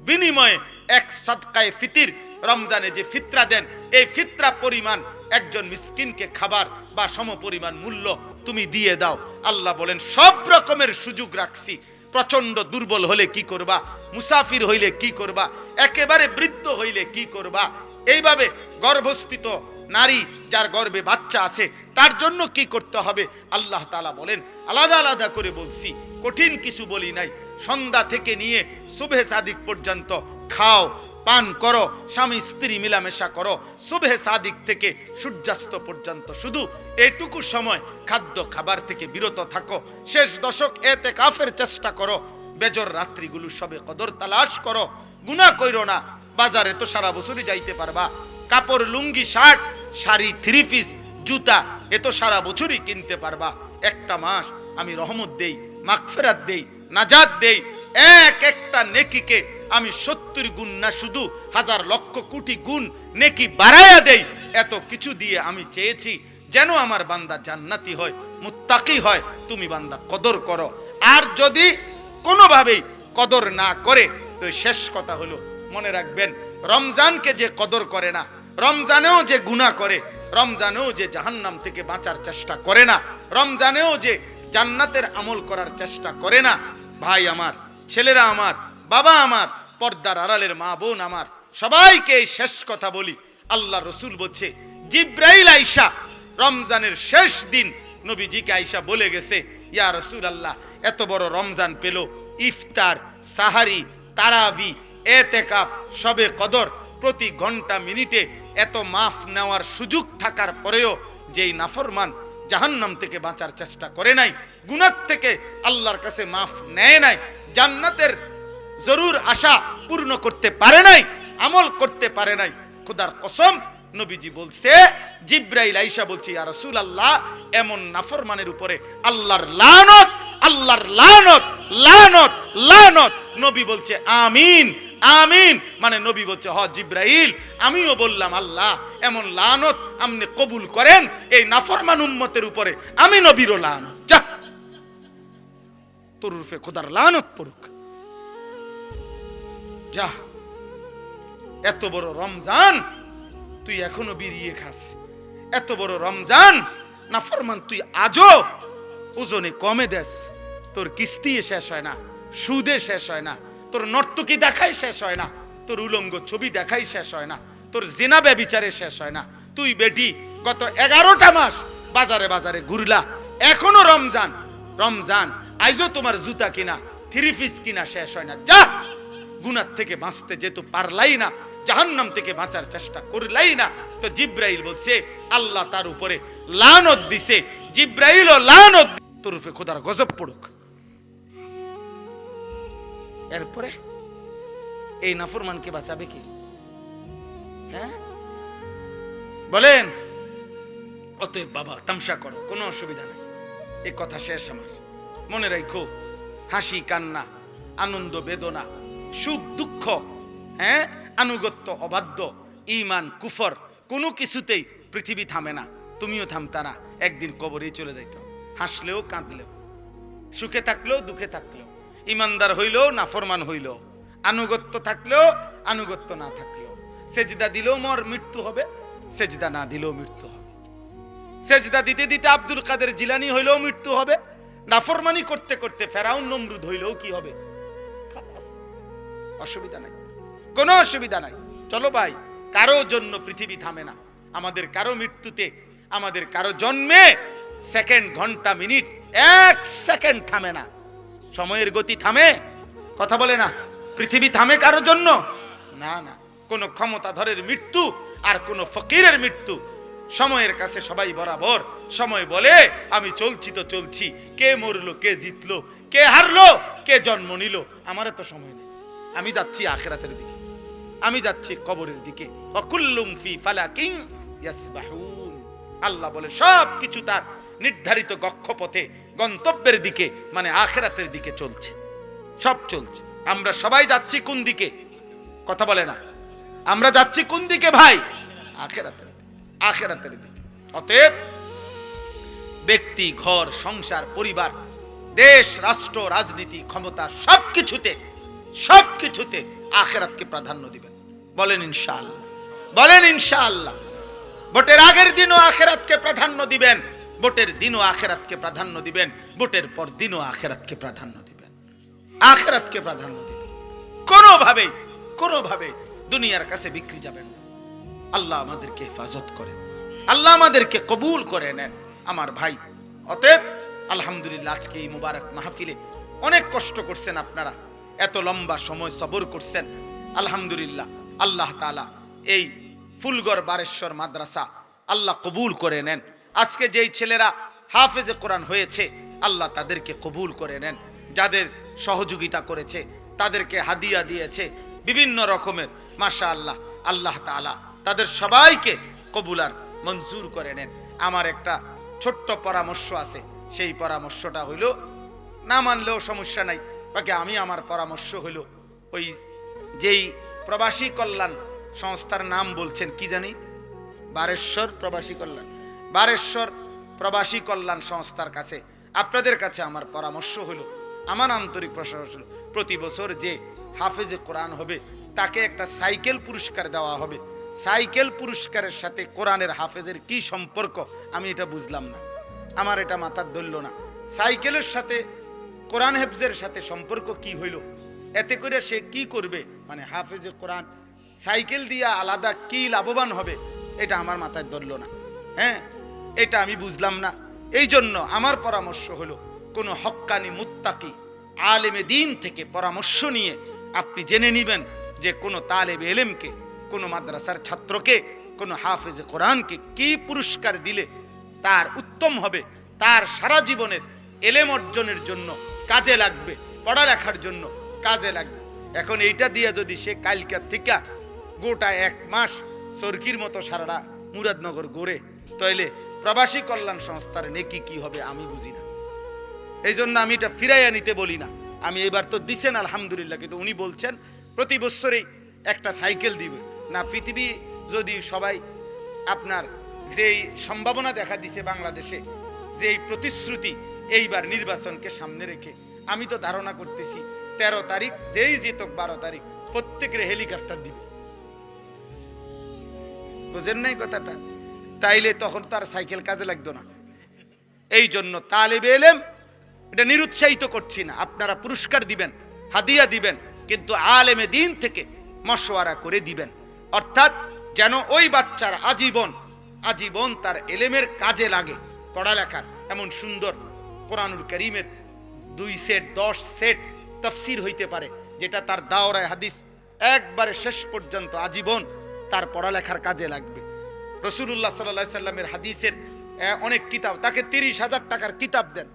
বিনিময়ে এক সাদকায়ে ফিতির, রমজানে যে ফিতরা দেন এই ফিতরা পরিমাণ একজন মিসকিনকে খাবার বা সমপরিমাণ মূল্য তুমি দিয়ে দাও। আল্লাহ বলেন সব রকমের সুযোগ রাখছি, প্রচন্ড দুর্বল হলে কি করবা, মুসাফির হইলে কি করবা, একেবারে বৃদ্ধ হইলে কি করবা, এইভাবে গর্ভস্থিত নারী যার গর্ভে বাচ্চা আছে তার জন্য কি করতে হবে আল্লাহ তাআলা বলেন। আলাদা আলাদা করে বলছি, কঠিন কিছু বলি নাই। সন্ধ্যা থেকে নিয়ে সুবহে সাদিক পর্যন্ত খাও, পান করো, স্বামী স্ত্রী মিলামেশা করো, সুবহে সাদিক থেকে সূর্যাস্ত পর্যন্ত শুধু এইটুকু সময় খাদ্য খাবার থেকে বিরত থাকো। শেষ দশক এতেকাফের চেষ্টা করো, বেজর রাত্রিগুলো সবে কদর তালাশ করো, গুনাহ কইরো না। বাজারে তো সারা বছরই যাইতে পারবা, কাপড় লুঙ্গি শার্ট শাড়ি থ্রি পিস জুতা এ তো সারা বছরই কিনতে পারবা। একটা মাস আমি রহমত দেই, মাগফিরাত দেই, নাজাত দেই, এক একটা নেকিকে আমি 70 গুণ না শুধু হাজার লক্ষ কোটি গুণ নেকি বাড়ায়া দেই। এত কিছু দিয়ে আমি চেয়েছি যেন আমার বান্দা জান্নাতি হয়, মুত্তাকি হয়। তুমি বান্দা কদর করো, আর যদি কোনোভাবেই কদর না করে তো শেষ কথা হলো মনে রাখবেন, রমজানকে যে কদর করে না, রমজানেও যে গুনাহ করে, রমজানেও যে জাহান্নাম থেকে বাঁচার চেষ্টা করে না, রমজানেও যে জান্নাতের আমল করার চেষ্টা করে না, ভাই আমার, ছেলেরা আমার, বাবা আমার, পর্দার আড়ালের মা বোন আমার, সবাইকে এই শেষ কথা বলি। আল্লাহ রসুল বলছে জিব্রাইল আইসা রমজানের শেষ দিন নবীজিকে আইসা বলে গেছে, ইয়া রসুল আল্লাহ এত বড় রমজান পেল, ইফতার, সাহারি, তারাবি, এতেকাফ, শবে কদর, প্রতি ঘন্টা মিনিটে এত মাফ নেওয়ার সুযোগ থাকার পরেও যেই নাফরমান জাহান্নাম থেকে বাঁচার চেষ্টা করে নাই, গুনাহ থেকে আল্লাহর কাছে মাফ নেয় নাই, জান্নাতের জরুর আশা পূর্ণ করতে পারে নাই, আমল করতে পারে নাই, খোদার কসম নবীজি বলছে, জিব্রাইল আইসা বলছে ইয়া রাসূলুল্লাহ এমন নাফরমানের উপরে আল্লাহর লানত, আল্লাহর লানত, লানত, লানত। নবী বলছে আমিন, আমিন। মানে নবী বলছে হ জিব্রাইল আমিও বললাম আল্লাহ এমন লানত আপনি কবুল করেন এই নাফরমান উম্মতের উপরে, আমি নবীরও লানত, যা তোর রূপে খোদার লানত পড়ুক, যা। এত বড় রমজান তুই এখনো বিড়িয়ে খাস, এত বড় রমজান নাফরমান তুই আজও ওজনে কমে দেস, তোর কিস্তি শেষ হয় না, সুদে শেষ হয় না, তোর নর্তকী দেখাই শেষ হয় না, তোর উলঙ্গ ছবি দেখাই শেষ হয় না, তোর জিনা ব্যভিচারে শেষ হয় না। তুই বেটি গত 11টা মাস বাজারে বাজারে ঘুরলা, এখনো রমজান, রমজান আইজও তোমার জুতা কিনা থ্রি পিস কিনা শেষ হয় না, যা। গুনাহ থেকে বাঁচতে যেহেতু পারলাই না, জাহান্নাম থেকে বাঁচার চেষ্টা করলাই না, তো জিব্রাইল বলছে আল্লাহ তার উপরে লানত দিছে, জিব্রাইলও লানত, তোর উপরে খোদার গজব পড়ুক। এরপরে এই নাফরমানকে বাঁচাবে কি? হ্যাঁ বলেন? অতএব বাবা তামসা করো, কোনো অসুবিধা নেই, এই কথা শেষ আমার। মনে রাখো হাসি কান্না আনন্দ বেদনা সুখ দুঃখ, হ্যাঁ, আনুগত্য অবাধ্য, ঈমান কুফর, কোনো কিছুতেই পৃথিবী থামে না, তুমিও থামতা না, একদিন কবরেই চলে যাইত। হাসলেও কাঁদলেও, সুখে থাকলেও দুঃখে থাকলেও, ইমানদার হইলেও নাফরমান হইলেও, আনুগত্য থাকলেও আনুগত্য না থাকলেও, সেজদা দিলেও মর মৃত্যু হবে, সেজদা না দিলেও মৃত্যু হবে। সেজদা দিতে দিতে আব্দুল কাদের জিলানী হইলেও মৃত্যু হবে, নাফরমানি করতে করতে ফেরাউন নমরুদ হইলেও কি হবে? অসুবিধা নাই, কোনো অসুবিধা নাই। চলো ভাই, কারো জন্য পৃথিবী থামে না। আমাদের কারো মৃত্যুতে, আমাদের কারো জন্মে সেকেন্ড, ঘন্টা, মিনিট, এক সেকেন্ড থামে না। সময়ের গতি থামে? কথা বলে না। পৃথিবী থামে কারো জন্য? না না। কোন ক্ষমতাধরের মৃত্যু আর কোন ফকিরের মৃত্যু সময়ের কাছে সবাই বরাবর। সময় বলে আমি চলছি তো চলছি, কে মরলো, কে জিতলো, কে হারলো, কে জন্ম নিল, আমার তো সময় নেই। আমি যাচ্ছি আখিরাতের দিকে, আমি যাচ্ছি কবরের দিকে। ওয়াকুল্লুম ফি ফালাকিন ইয়াসবাহুন। আল্লাহ বলে সব কিছু তার নির্ধারিত কক্ষপথে, গন্তব্যের দিকে, মানে আখিরাতের দিকে চলছে, সব চলছে। আমরা সবাই যাচ্ছি কোন দিকে? কথা বলে না। আমরা যাচ্ছি কোন দিকে ভাই? আখিরাতের দিকে, আখিরাতের দিকে। অতএব ব্যক্তি, ঘর, সংসার, পরিবার, দেশ, রাষ্ট্র, রাজনীতি, ক্ষমতা, সবকিছুতে সবকিছুতে আখিরাতকে প্রাধান্য দিবেন। বলেন ইনশাআল্লাহ, বলেন ইনশাআল্লাহ। ভোটের আগের দিনও আখিরাতকে প্রাধান্য দিবেন, ভোটের দিনও আখিরাতকে প্রাধান্য দিবেন, ভোটের পর দিনও আখিরাতকে প্রাধান্য দিবেন, আখিরাতকে প্রাধান্য দিবেন। কোনোভাবেই কোনোভাবে দুনিয়ার কাছে বিক্রি যাবেন না। আল্লাহ আমাদেরকে হেফাজত করেন, আল্লাহ আমাদেরকে কবুল করে নেন আমার ভাই। অতএব আলহামদুলিল্লাহ, আজকে এই মুবারক মাহফিলে অনেক কষ্ট করছেন আপনারা, এত লম্বা সময় সবর করছেন। আলহামদুলিল্লাহ, আল্লাহ তাআলা এই ফুলগড় বারেশ্বর মাদ্রাসা আল্লাহ কবুল করে নেন। আজকে যেই ছেলেরা হাফেজে কোরআন হয়েছে, আল্লাহ তাদেরকে কবুল করে নেন। যাদের সহযোগিতা করেছে, তাদেরকে হাদিয়া দিয়েছে বিভিন্ন রকমের, মাশাআল্লাহ, আল্লাহ তাআলা তাদের সবাইকে কবুল আর মঞ্জুর করে নেন। আমার একটা ছোট্ট পরামর্শ আছে, সেই পরামর্শটা হইল, না মানলেও সমস্যা নাই, বাকি আমি আমার পরামর্শ হইল, ওই যেই প্রবাসী কল্যাণ সংস্থার নাম বলছেন কি জানি, বারেশ্বর প্রবাসী কল্যাণ, বারেশ্বর প্রবাসী কল্যাণ সংস্থার কাছে, আপনাদের কাছে আমার পরামর্শ হলো, আমার আন্তরিক প্রশংসা হলো, প্রতি বছর যে হাফেজে কোরআন হবে তাকে একটা সাইকেল পুরস্কার দেওয়া হবে। সাইকেল পুরস্কারের সাথে কোরআনের হাফেজের কি সম্পর্ক আমি এটা বুঝলাম না, আমার এটা মাথার ধরল না। সাইকেলের সাথে কোরআন হেফজের সাথে সম্পর্ক কি হইল? এতে করে সে কি করবে, মানে হাফেজে কোরআন সাইকেল দিয়া আলাদা কি লাভবান হবে, এটা আমার মাথায় ধরল না। হ্যাঁ, এটা আমি বুঝলাম না। এই জন্য আমার পরামর্শ হলো, কোনো হক্কানি মুত্তাকি আলেমে দিন থেকে পরামর্শ নিয়ে আপনি জেনে নেবেন যে কোনো তালেবে এলেমকে, কোনো মাদ্রাসার ছাত্রকে, কোনো হাফেজে কোরআনকে কি পুরস্কার দিলে তার উত্তম হবে, তার সারা জীবনের এলেম অর্জনের জন্য কাজে লাগবে, পড়ালেখার জন্য কাজে লাগবে। এখন এইটা দিয়ে যদি সে কালকা থেকে গোটা এক মাস সরকির মতো সারাটা মুরাদনগর ঘুরে, তাইলে প্রবাসী কল্যাণ সংস্থার নেকি কি হবে আমি বুঝি না। এই জন্য আমি এটা ফিরাইয়া নিতে বলি না। আমি এবার তো দিছেন আলহামদুলিল্লাহ, কিন্তু উনি বলছেন প্রতি বছরেই একটা সাইকেল দিবে না। পৃথিবী যদি সবাই আপনার যেই সম্ভাবনা দেখা দিছে বাংলাদেশে, যেই প্রতিশ্রুতি এইবার নির্বাচনকে সামনে রেখে, আমি তো ধারণা করতেছি 13 তারিখ যেই জিতক 12 তারিখ প্রত্যেকের হেলিকপ্টার দিবে। বুঝেন নাই কথাটা? তাইলে তখন তার সাইকেল কাজে লাগতো না। এই জন্য তালেবে এলেম, এটা নিরুৎসাহিত করছি না, আপনারা পুরস্কার দিবেন, হাদিয়া দিবেন, কিন্তু আলেমে দিন থেকে মশওয়ারা করে দিবেন, অর্থাৎ যেন ওই বাচ্চার আজীবন আজীবন তার এলেমের কাজে লাগে, পড়ালেখার। এমন সুন্দর কোরআনুল কারীমের 2 সেট 10 সেট তাফসীর হইতে পারে, যেটা তার দাওরায়ে হাদিস একবারে শেষ পর্যন্ত আজীবন তার পড়ালেখার কাজে লাগবে। রাসূলুল্লাহ সাল্লাল্লাহু আলাইহি সাল্লামের হাদিসের অনেক কিতাব, তাকে 30,000 টাকার কিতাব দেন,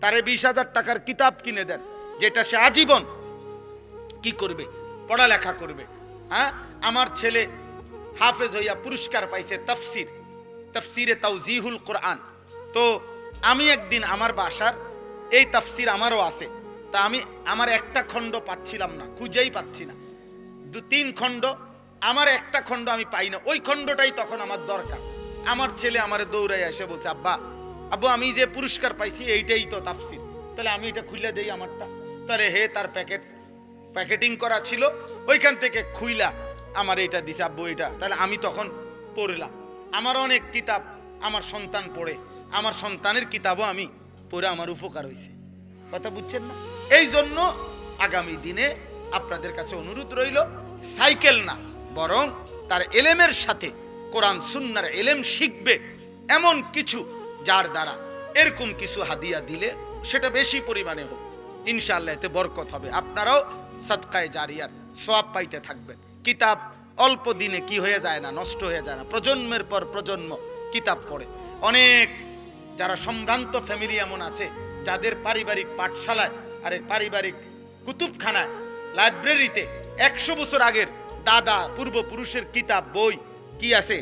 তারে 20,000 টাকার কিতাব কিনে দেন, যেটা সে আজীবন কি করবে, পড়ালেখা করবে। হ্যাঁ, আমার ছেলে হাফেজ হইয়া পুরস্কার পাইছে তাফসিরে তাওজিহুল কোরআন। তো আমি একদিন আমার বাসার এই তাফসির আমারও আছে, তা আমি আমার একটা খণ্ড পাচ্ছিলাম না, খুঁজেই পাচ্ছি না। 2-3 খণ্ড, আমার একটা খণ্ড আমি পাই না। ওই খণ্ডটাই তখন আমার দরকার। আমার ছেলে আমারে দৌড়াই এসে বলছে, আব্বা আব্বু আমি যে পুরস্কার পাইছি এইটাই তো তাফসীর, তাহলে আমি এটা খুলে দেই আমারটা। তাহলে হে তার প্যাকেটিং করা ছিল, ওইখান থেকে খুইলা আমার এটা দিছে, আব্বু এটা। তাহলে আমি তখন পড়লাম। আমার অনেক কিতাব আমার সন্তান পড়ে, আমার সন্তানের কিতাবও আমি পড়ে আমার উপকার হয়েছে। কথা বুঝছেন না? এই জন্য আগামী দিনে আপনাদের কাছে অনুরোধ রইল, সাইকেল না বরং তার এলেমের সাথে কোরআন সুন্নাহর এলেম শিখবে এমন কিছু, যার দ্বারা এরকম কিছু হাদিয়া দিলে সেটা বেশি পরিমাণে হোক, ইনশাআল্লাহ এতে বরকত হবে। আপনারাও সাদকায়ে জারিয়ার সওয়াব পাইতে থাকবেন। কিতাব অল্প দিনে কি হয়ে যায় না, নষ্ট হয়ে যায় না। প্রজন্মের পর প্রজন্ম কিতাব পড়ে। অনেক যারা সম্ভ্রান্ত ফ্যামিলি এমন আছে যাদের পারিবারিক পাঠশালায় আর পারিবারিক কুতুবখানায় লাইব্রেরিতে 100 বছর আগের দাদা পূর্বপুরুষের কিতাব বই কি আছে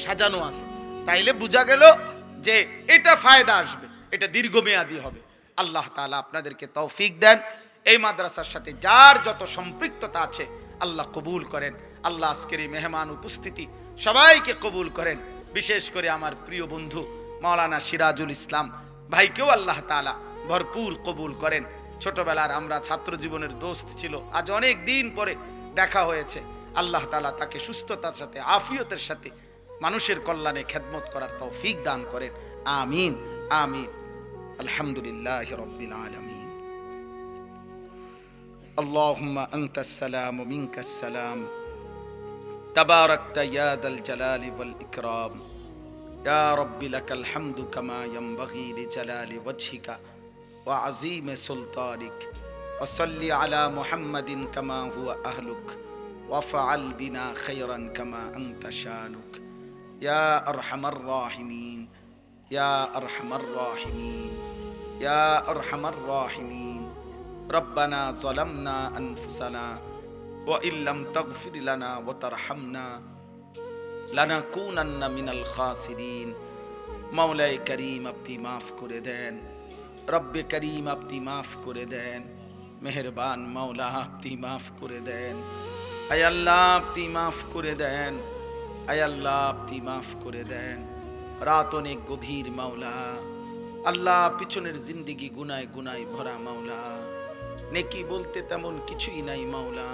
সাজানো আছে। তাইলে বোঝা গেল যে এটা ফায়দা আসবে, এটা দীর্ঘমেয়াদী হবে। আল্লাহ তাআলা আপনাদেরকে তৌফিক দেন। এই মাদ্রাসার সাথে যার যত সম্পৃক্ততা আছে আল্লাহ কবুল করেন। আল্লাহ আজকের এই মেহমান উপস্থিতি সবাইকে কবুল করেন। বিশেষ করে আমার প্রিয় বন্ধু মাওলানা সিরাজুল ইসলাম ভাইকেও আল্লাহ তাআলা ভরপুর কবুল করেন। ছোটবেলার আমরা ছাত্র জীবনের দোস্ত ছিল, আজ অনেক দিন পরে দেখা হয়েছে। আল্লাহ তাআলা তাকে সুস্থতার সাথে আফিয়তের সাথে মানুষের কল্যাণে খেদমত করার তৌফিক দান করেন। আমিন আমিন। আলহামদুলিল্লাহি রাব্বিল আলামিন। আল্লাহুম্মা আনতাস সালাম ওয়া মিনকাস সালাম। তাবারাকতা ইয়া দাল জালালি ওয়াল ইকরাম। ইয়া রাব্বি লাকাল হামদু কামা ইয়ানবাগি লিজালালি ওয়াজহিকা ওয়া আযীমি সুলতানিক। ওয়া সাল্লি আলা মুহাম্মাদিন কামা হুয়া আহলুক ওয়া ফাআল বিনা খায়রান কামা আনতা শানুক। ইয়া আরহামার রাহিমিন, ইয়া আরহামার রাহিমিন, ইয়া আরহামার রাহিমিন। রব্বানা যালামনা আনফুসানা ওয়া ইল্লাম তাগফির লানা ওয়া তারহামনা লানাকুনান্না মিনাল খাসিরিন। মাওলায়ে করিম আপনি মাফ করে দেন, রব্বে করিম আপনি মাফ করে দেন, মেহেরবান মাওলা আপনি মাফ করে দেন। আয় আল্লাহ আপনি মাফ করে দেন, আয় আল্লাহ আপনি মাফ করে দেন। রাত অনেক গভীর মাওলা, আল্লাহ পিছনের জিন্দিগি গুনায় গুনায় ভরা মাওলা, নেকি বলতে তেমন কিছুই নাই মাওলা।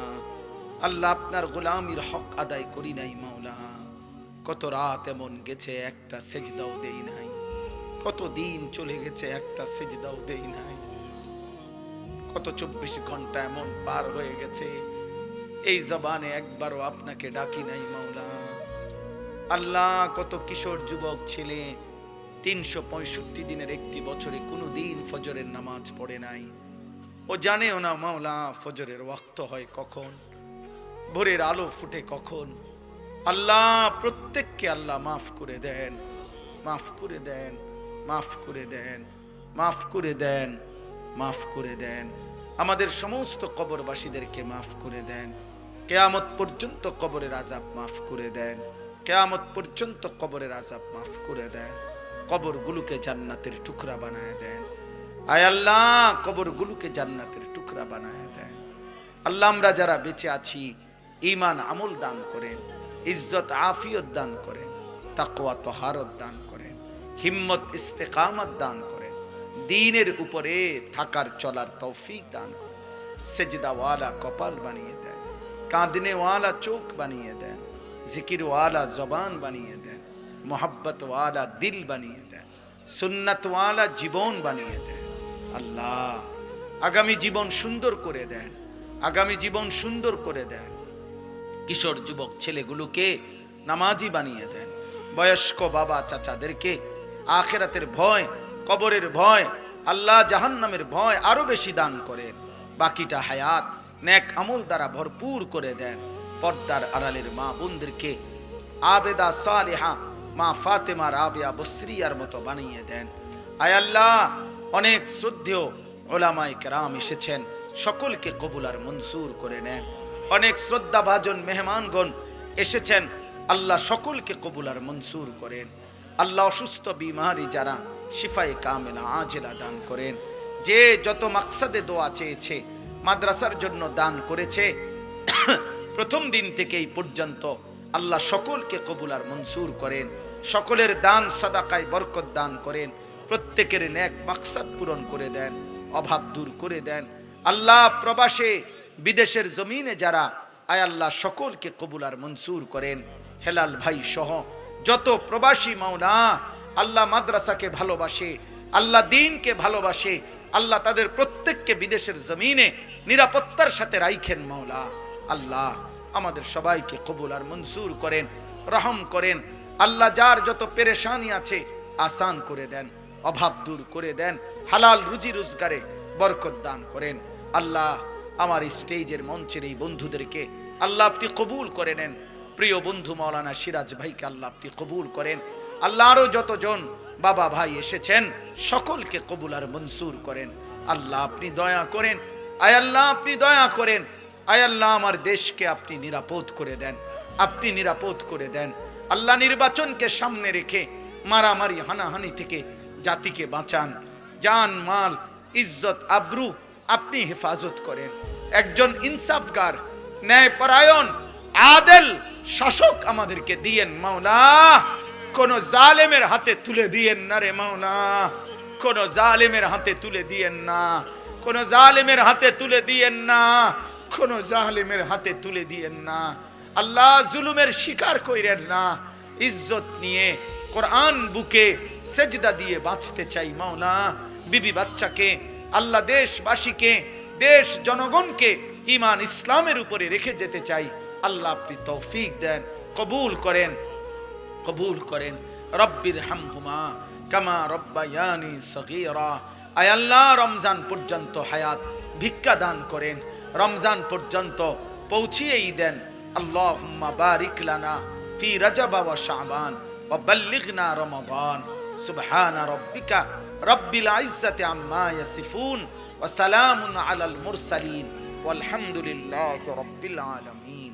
আল্লাহ আপনার গোলামির হক আদায় করি নাই মাওলা। কত রাত এমন গেছে একটা সেজদাও দেই নাই, কত দিন চলে গেছে একটা সেজদাও দেই নাই, কত 24 ঘন্টা এমন পার হয়ে গেছে এই জবানে একবারও আপনাকে ডাকি নাই মাওলা। আল্লাহ কত কিশোর যুবক ছেলে 365 দিনের একটি বছরে কোনো দিন ফজরের নামাজ পড়ে নাই। ও জানেও না মাওলা ফজরের ওয়াক্ত হয় কখন, ভোরের আলো ফুটে কখন। আল্লাহ প্রত্যেককে আল্লাহ মাফ করে দেন, মাফ করে দেন, মাফ করে দেন, মাফ করে দেন, মাফ করে দেন। আমাদের সমস্ত কবরবাসীদেরকে মাফ করে দেন। কিয়ামত পর্যন্ত কবরের আযাব মাফ করে দেন, কিয়ামত পর্যন্ত কবরের আযাব মাফ করে দেন। কবরগুলোকে জান্নাতের টুকরা বানায় দেন। আয় আল্লাহ কবরগুলোকে জান্নাতের টুকরা বানায় দেন। আল্লাহ আমরা যারা বেঁচে আছি ঈমান আমল দান করেন, ইজ্জত আফিয়ত দান করেন, তাকওয়া তহারত দান করেন, হিম্মত ইস্তেকামত দান করেন, দ্বীনের উপরে থাকার চলার তৌফিক দান করেন। সেজদাওয়ালা কপাল বানিয়ে দেন, কাঁদনেওয়ালা চোখ বানিয়ে দেন, জিকিরওয়ালা জবান বানিয়ে দেন, মোহাব্বতওয়ালা দিল বানিয়ে দেন, সুন্নতওয়ালা জীবন বানিয়ে দেন। আল্লাহ আগামী জীবন সুন্দর করে দেন, আগামী জীবন সুন্দর করে দেন। কিশোর যুবক ছেলেগুলোকে নামাজি বানিয়ে দেন। বয়স্ক বাবা চাচাদেরকে আখিরাতের ভয়, কবরের ভয়, আল্লাহ জাহান্নামের ভয় আরো বেশি দান করেন। বাকিটা হায়াত নেক আমল দ্বারা ভরপুর করে দেন। পর্দার আড়ালের মা বোনদেরকে আবেদা সালেহা মা ফাতেমা রাবিয়া বসরিয়ার মতো বানিয়ে দেন। আয় আল্লাহ অনেক শ্রদ্ধেয় ওলামায়ে কেরাম এসেছেন, সকলকে কবুল আর মনসুর করে নেন। অনেক শ্রদ্ধাভাজন মেহমানগণ এসেছেন, আল্লাহ সকলকে কবুল আর মনসুর করেন। আল্লাহ অসুস্থ বিমারি যারা শিফায়ে কামেলা আজেলা দান করেন, যে যত মাকসাদে দোয়া চেয়েছে, মাদ্রাসার জন্য দান করেছে, প্রথম দিন থেকে এই পর্যন্ত আল্লাহ সকলকে কবুল আর মনসুর করেন। সকলের দান সাদাকায় বরকত দান করেন। প্রত্যেকের নেক মাকসাদ পূরণ করে দেন, অভাব দূর করে দেন। আল্লাহ প্রবাসে বিদেশের জমিনে যারা, আয় আল্লাহ সকলকে কবুল আর মনসুর করেন। হেলাল ভাই সহ যত প্রবাসী মাওলা আল্লাহ মাদ্রাসাকে ভালোবাসে, আল্লাহ দ্বীনকে ভালোবাসে, আল্লাহ তাদের প্রত্যেককে বিদেশের জমিনে নিরাপত্তার সাথে রাইখেন মাওলা। আল্লাহ আমাদের সবাইকে কবুল আর মনসুর করেন, রহম করেন। আল্লাহ যার যত পেরেশানি আছে আসান করে দেন, অভাব দূর করে দেন, হালাল রুজি রোজগারে বরকত দান করেন। আল্লাহ আমার স্টেজের মঞ্চের এই বন্ধুদেরকে আল্লাহ আপনি কবুল করে নেন। প্রিয় বন্ধু মাওলানা সিরাজ ভাইকে আল্লাহ আপনি কবুল করেন। আল্লাহ আরো যতজন বাবা ভাই এসেছেন সকলকে কবুল আর মনসুর করেন। আল্লাহ আপনি দয়া করেন, আয় আল্লাহ আপনি দয়া করেন। আয় আল্লাহ আমার দেশকে আপনি নিরাপদ করে দেন, আপনি নিরাপদ করে দেন। আল্লাহ নির্বাচনকে সামনে রেখে মারামারি হানাহানি থেকে জাতিকে বাঁচান। জান মাল ইজ্জত আবরু আপনি হেফাজত করেন। একজন ইনসাফগার ন্যায়পরায়ণ আদেল শাসক আমাদেরকে দিয়েন মাওলা। কোন জালেমের হাতে তুলে দিয়েন না রে মাওলা, কোন জালেমের হাতে তুলে দিয়েন না, কোন জালেমের হাতে তুলে দিয়েন না, কোন জালেমের হাতে তুলে দিয়েন না। আল্লাহ জুলুমের শিকার কইরেন না। ইজ্জত নিয়ে কোরআন বুকে সেজদা দিয়ে বাঁচতে চাই মাওলা। বিবি বাচ্চাকে আল্লাহ দেশবাসীকে দেশ জনগণকে ঈমান ইসলামের উপরে রেখে যেতে চাই। আল্লাহ আপনি তৌফিক দেন, কবুল করেন, কবুল করেন। রব্বির হামহুমা কামা রব্বায়ানি সগীরা। আয় আল্লাহ রমজান পর্যন্ত হায়াত ভিক্ষা দান করেন, রমজান পর্যন্ত পৌঁছিয়েই দেন। আল্লাহুম্মা বারিক লানা ফি রজব ওয়া শাবান ওয়া বাল্লিগনা রমাদান। সুবহান রাব্বিকা রব্বিল ইজ্জাতি আম্মা ইয়াসিফুন ওয়া সালামুন আলাল মুরসালিন ওয়ালহামদুলিল্লাহি রাব্বিল আলামিন।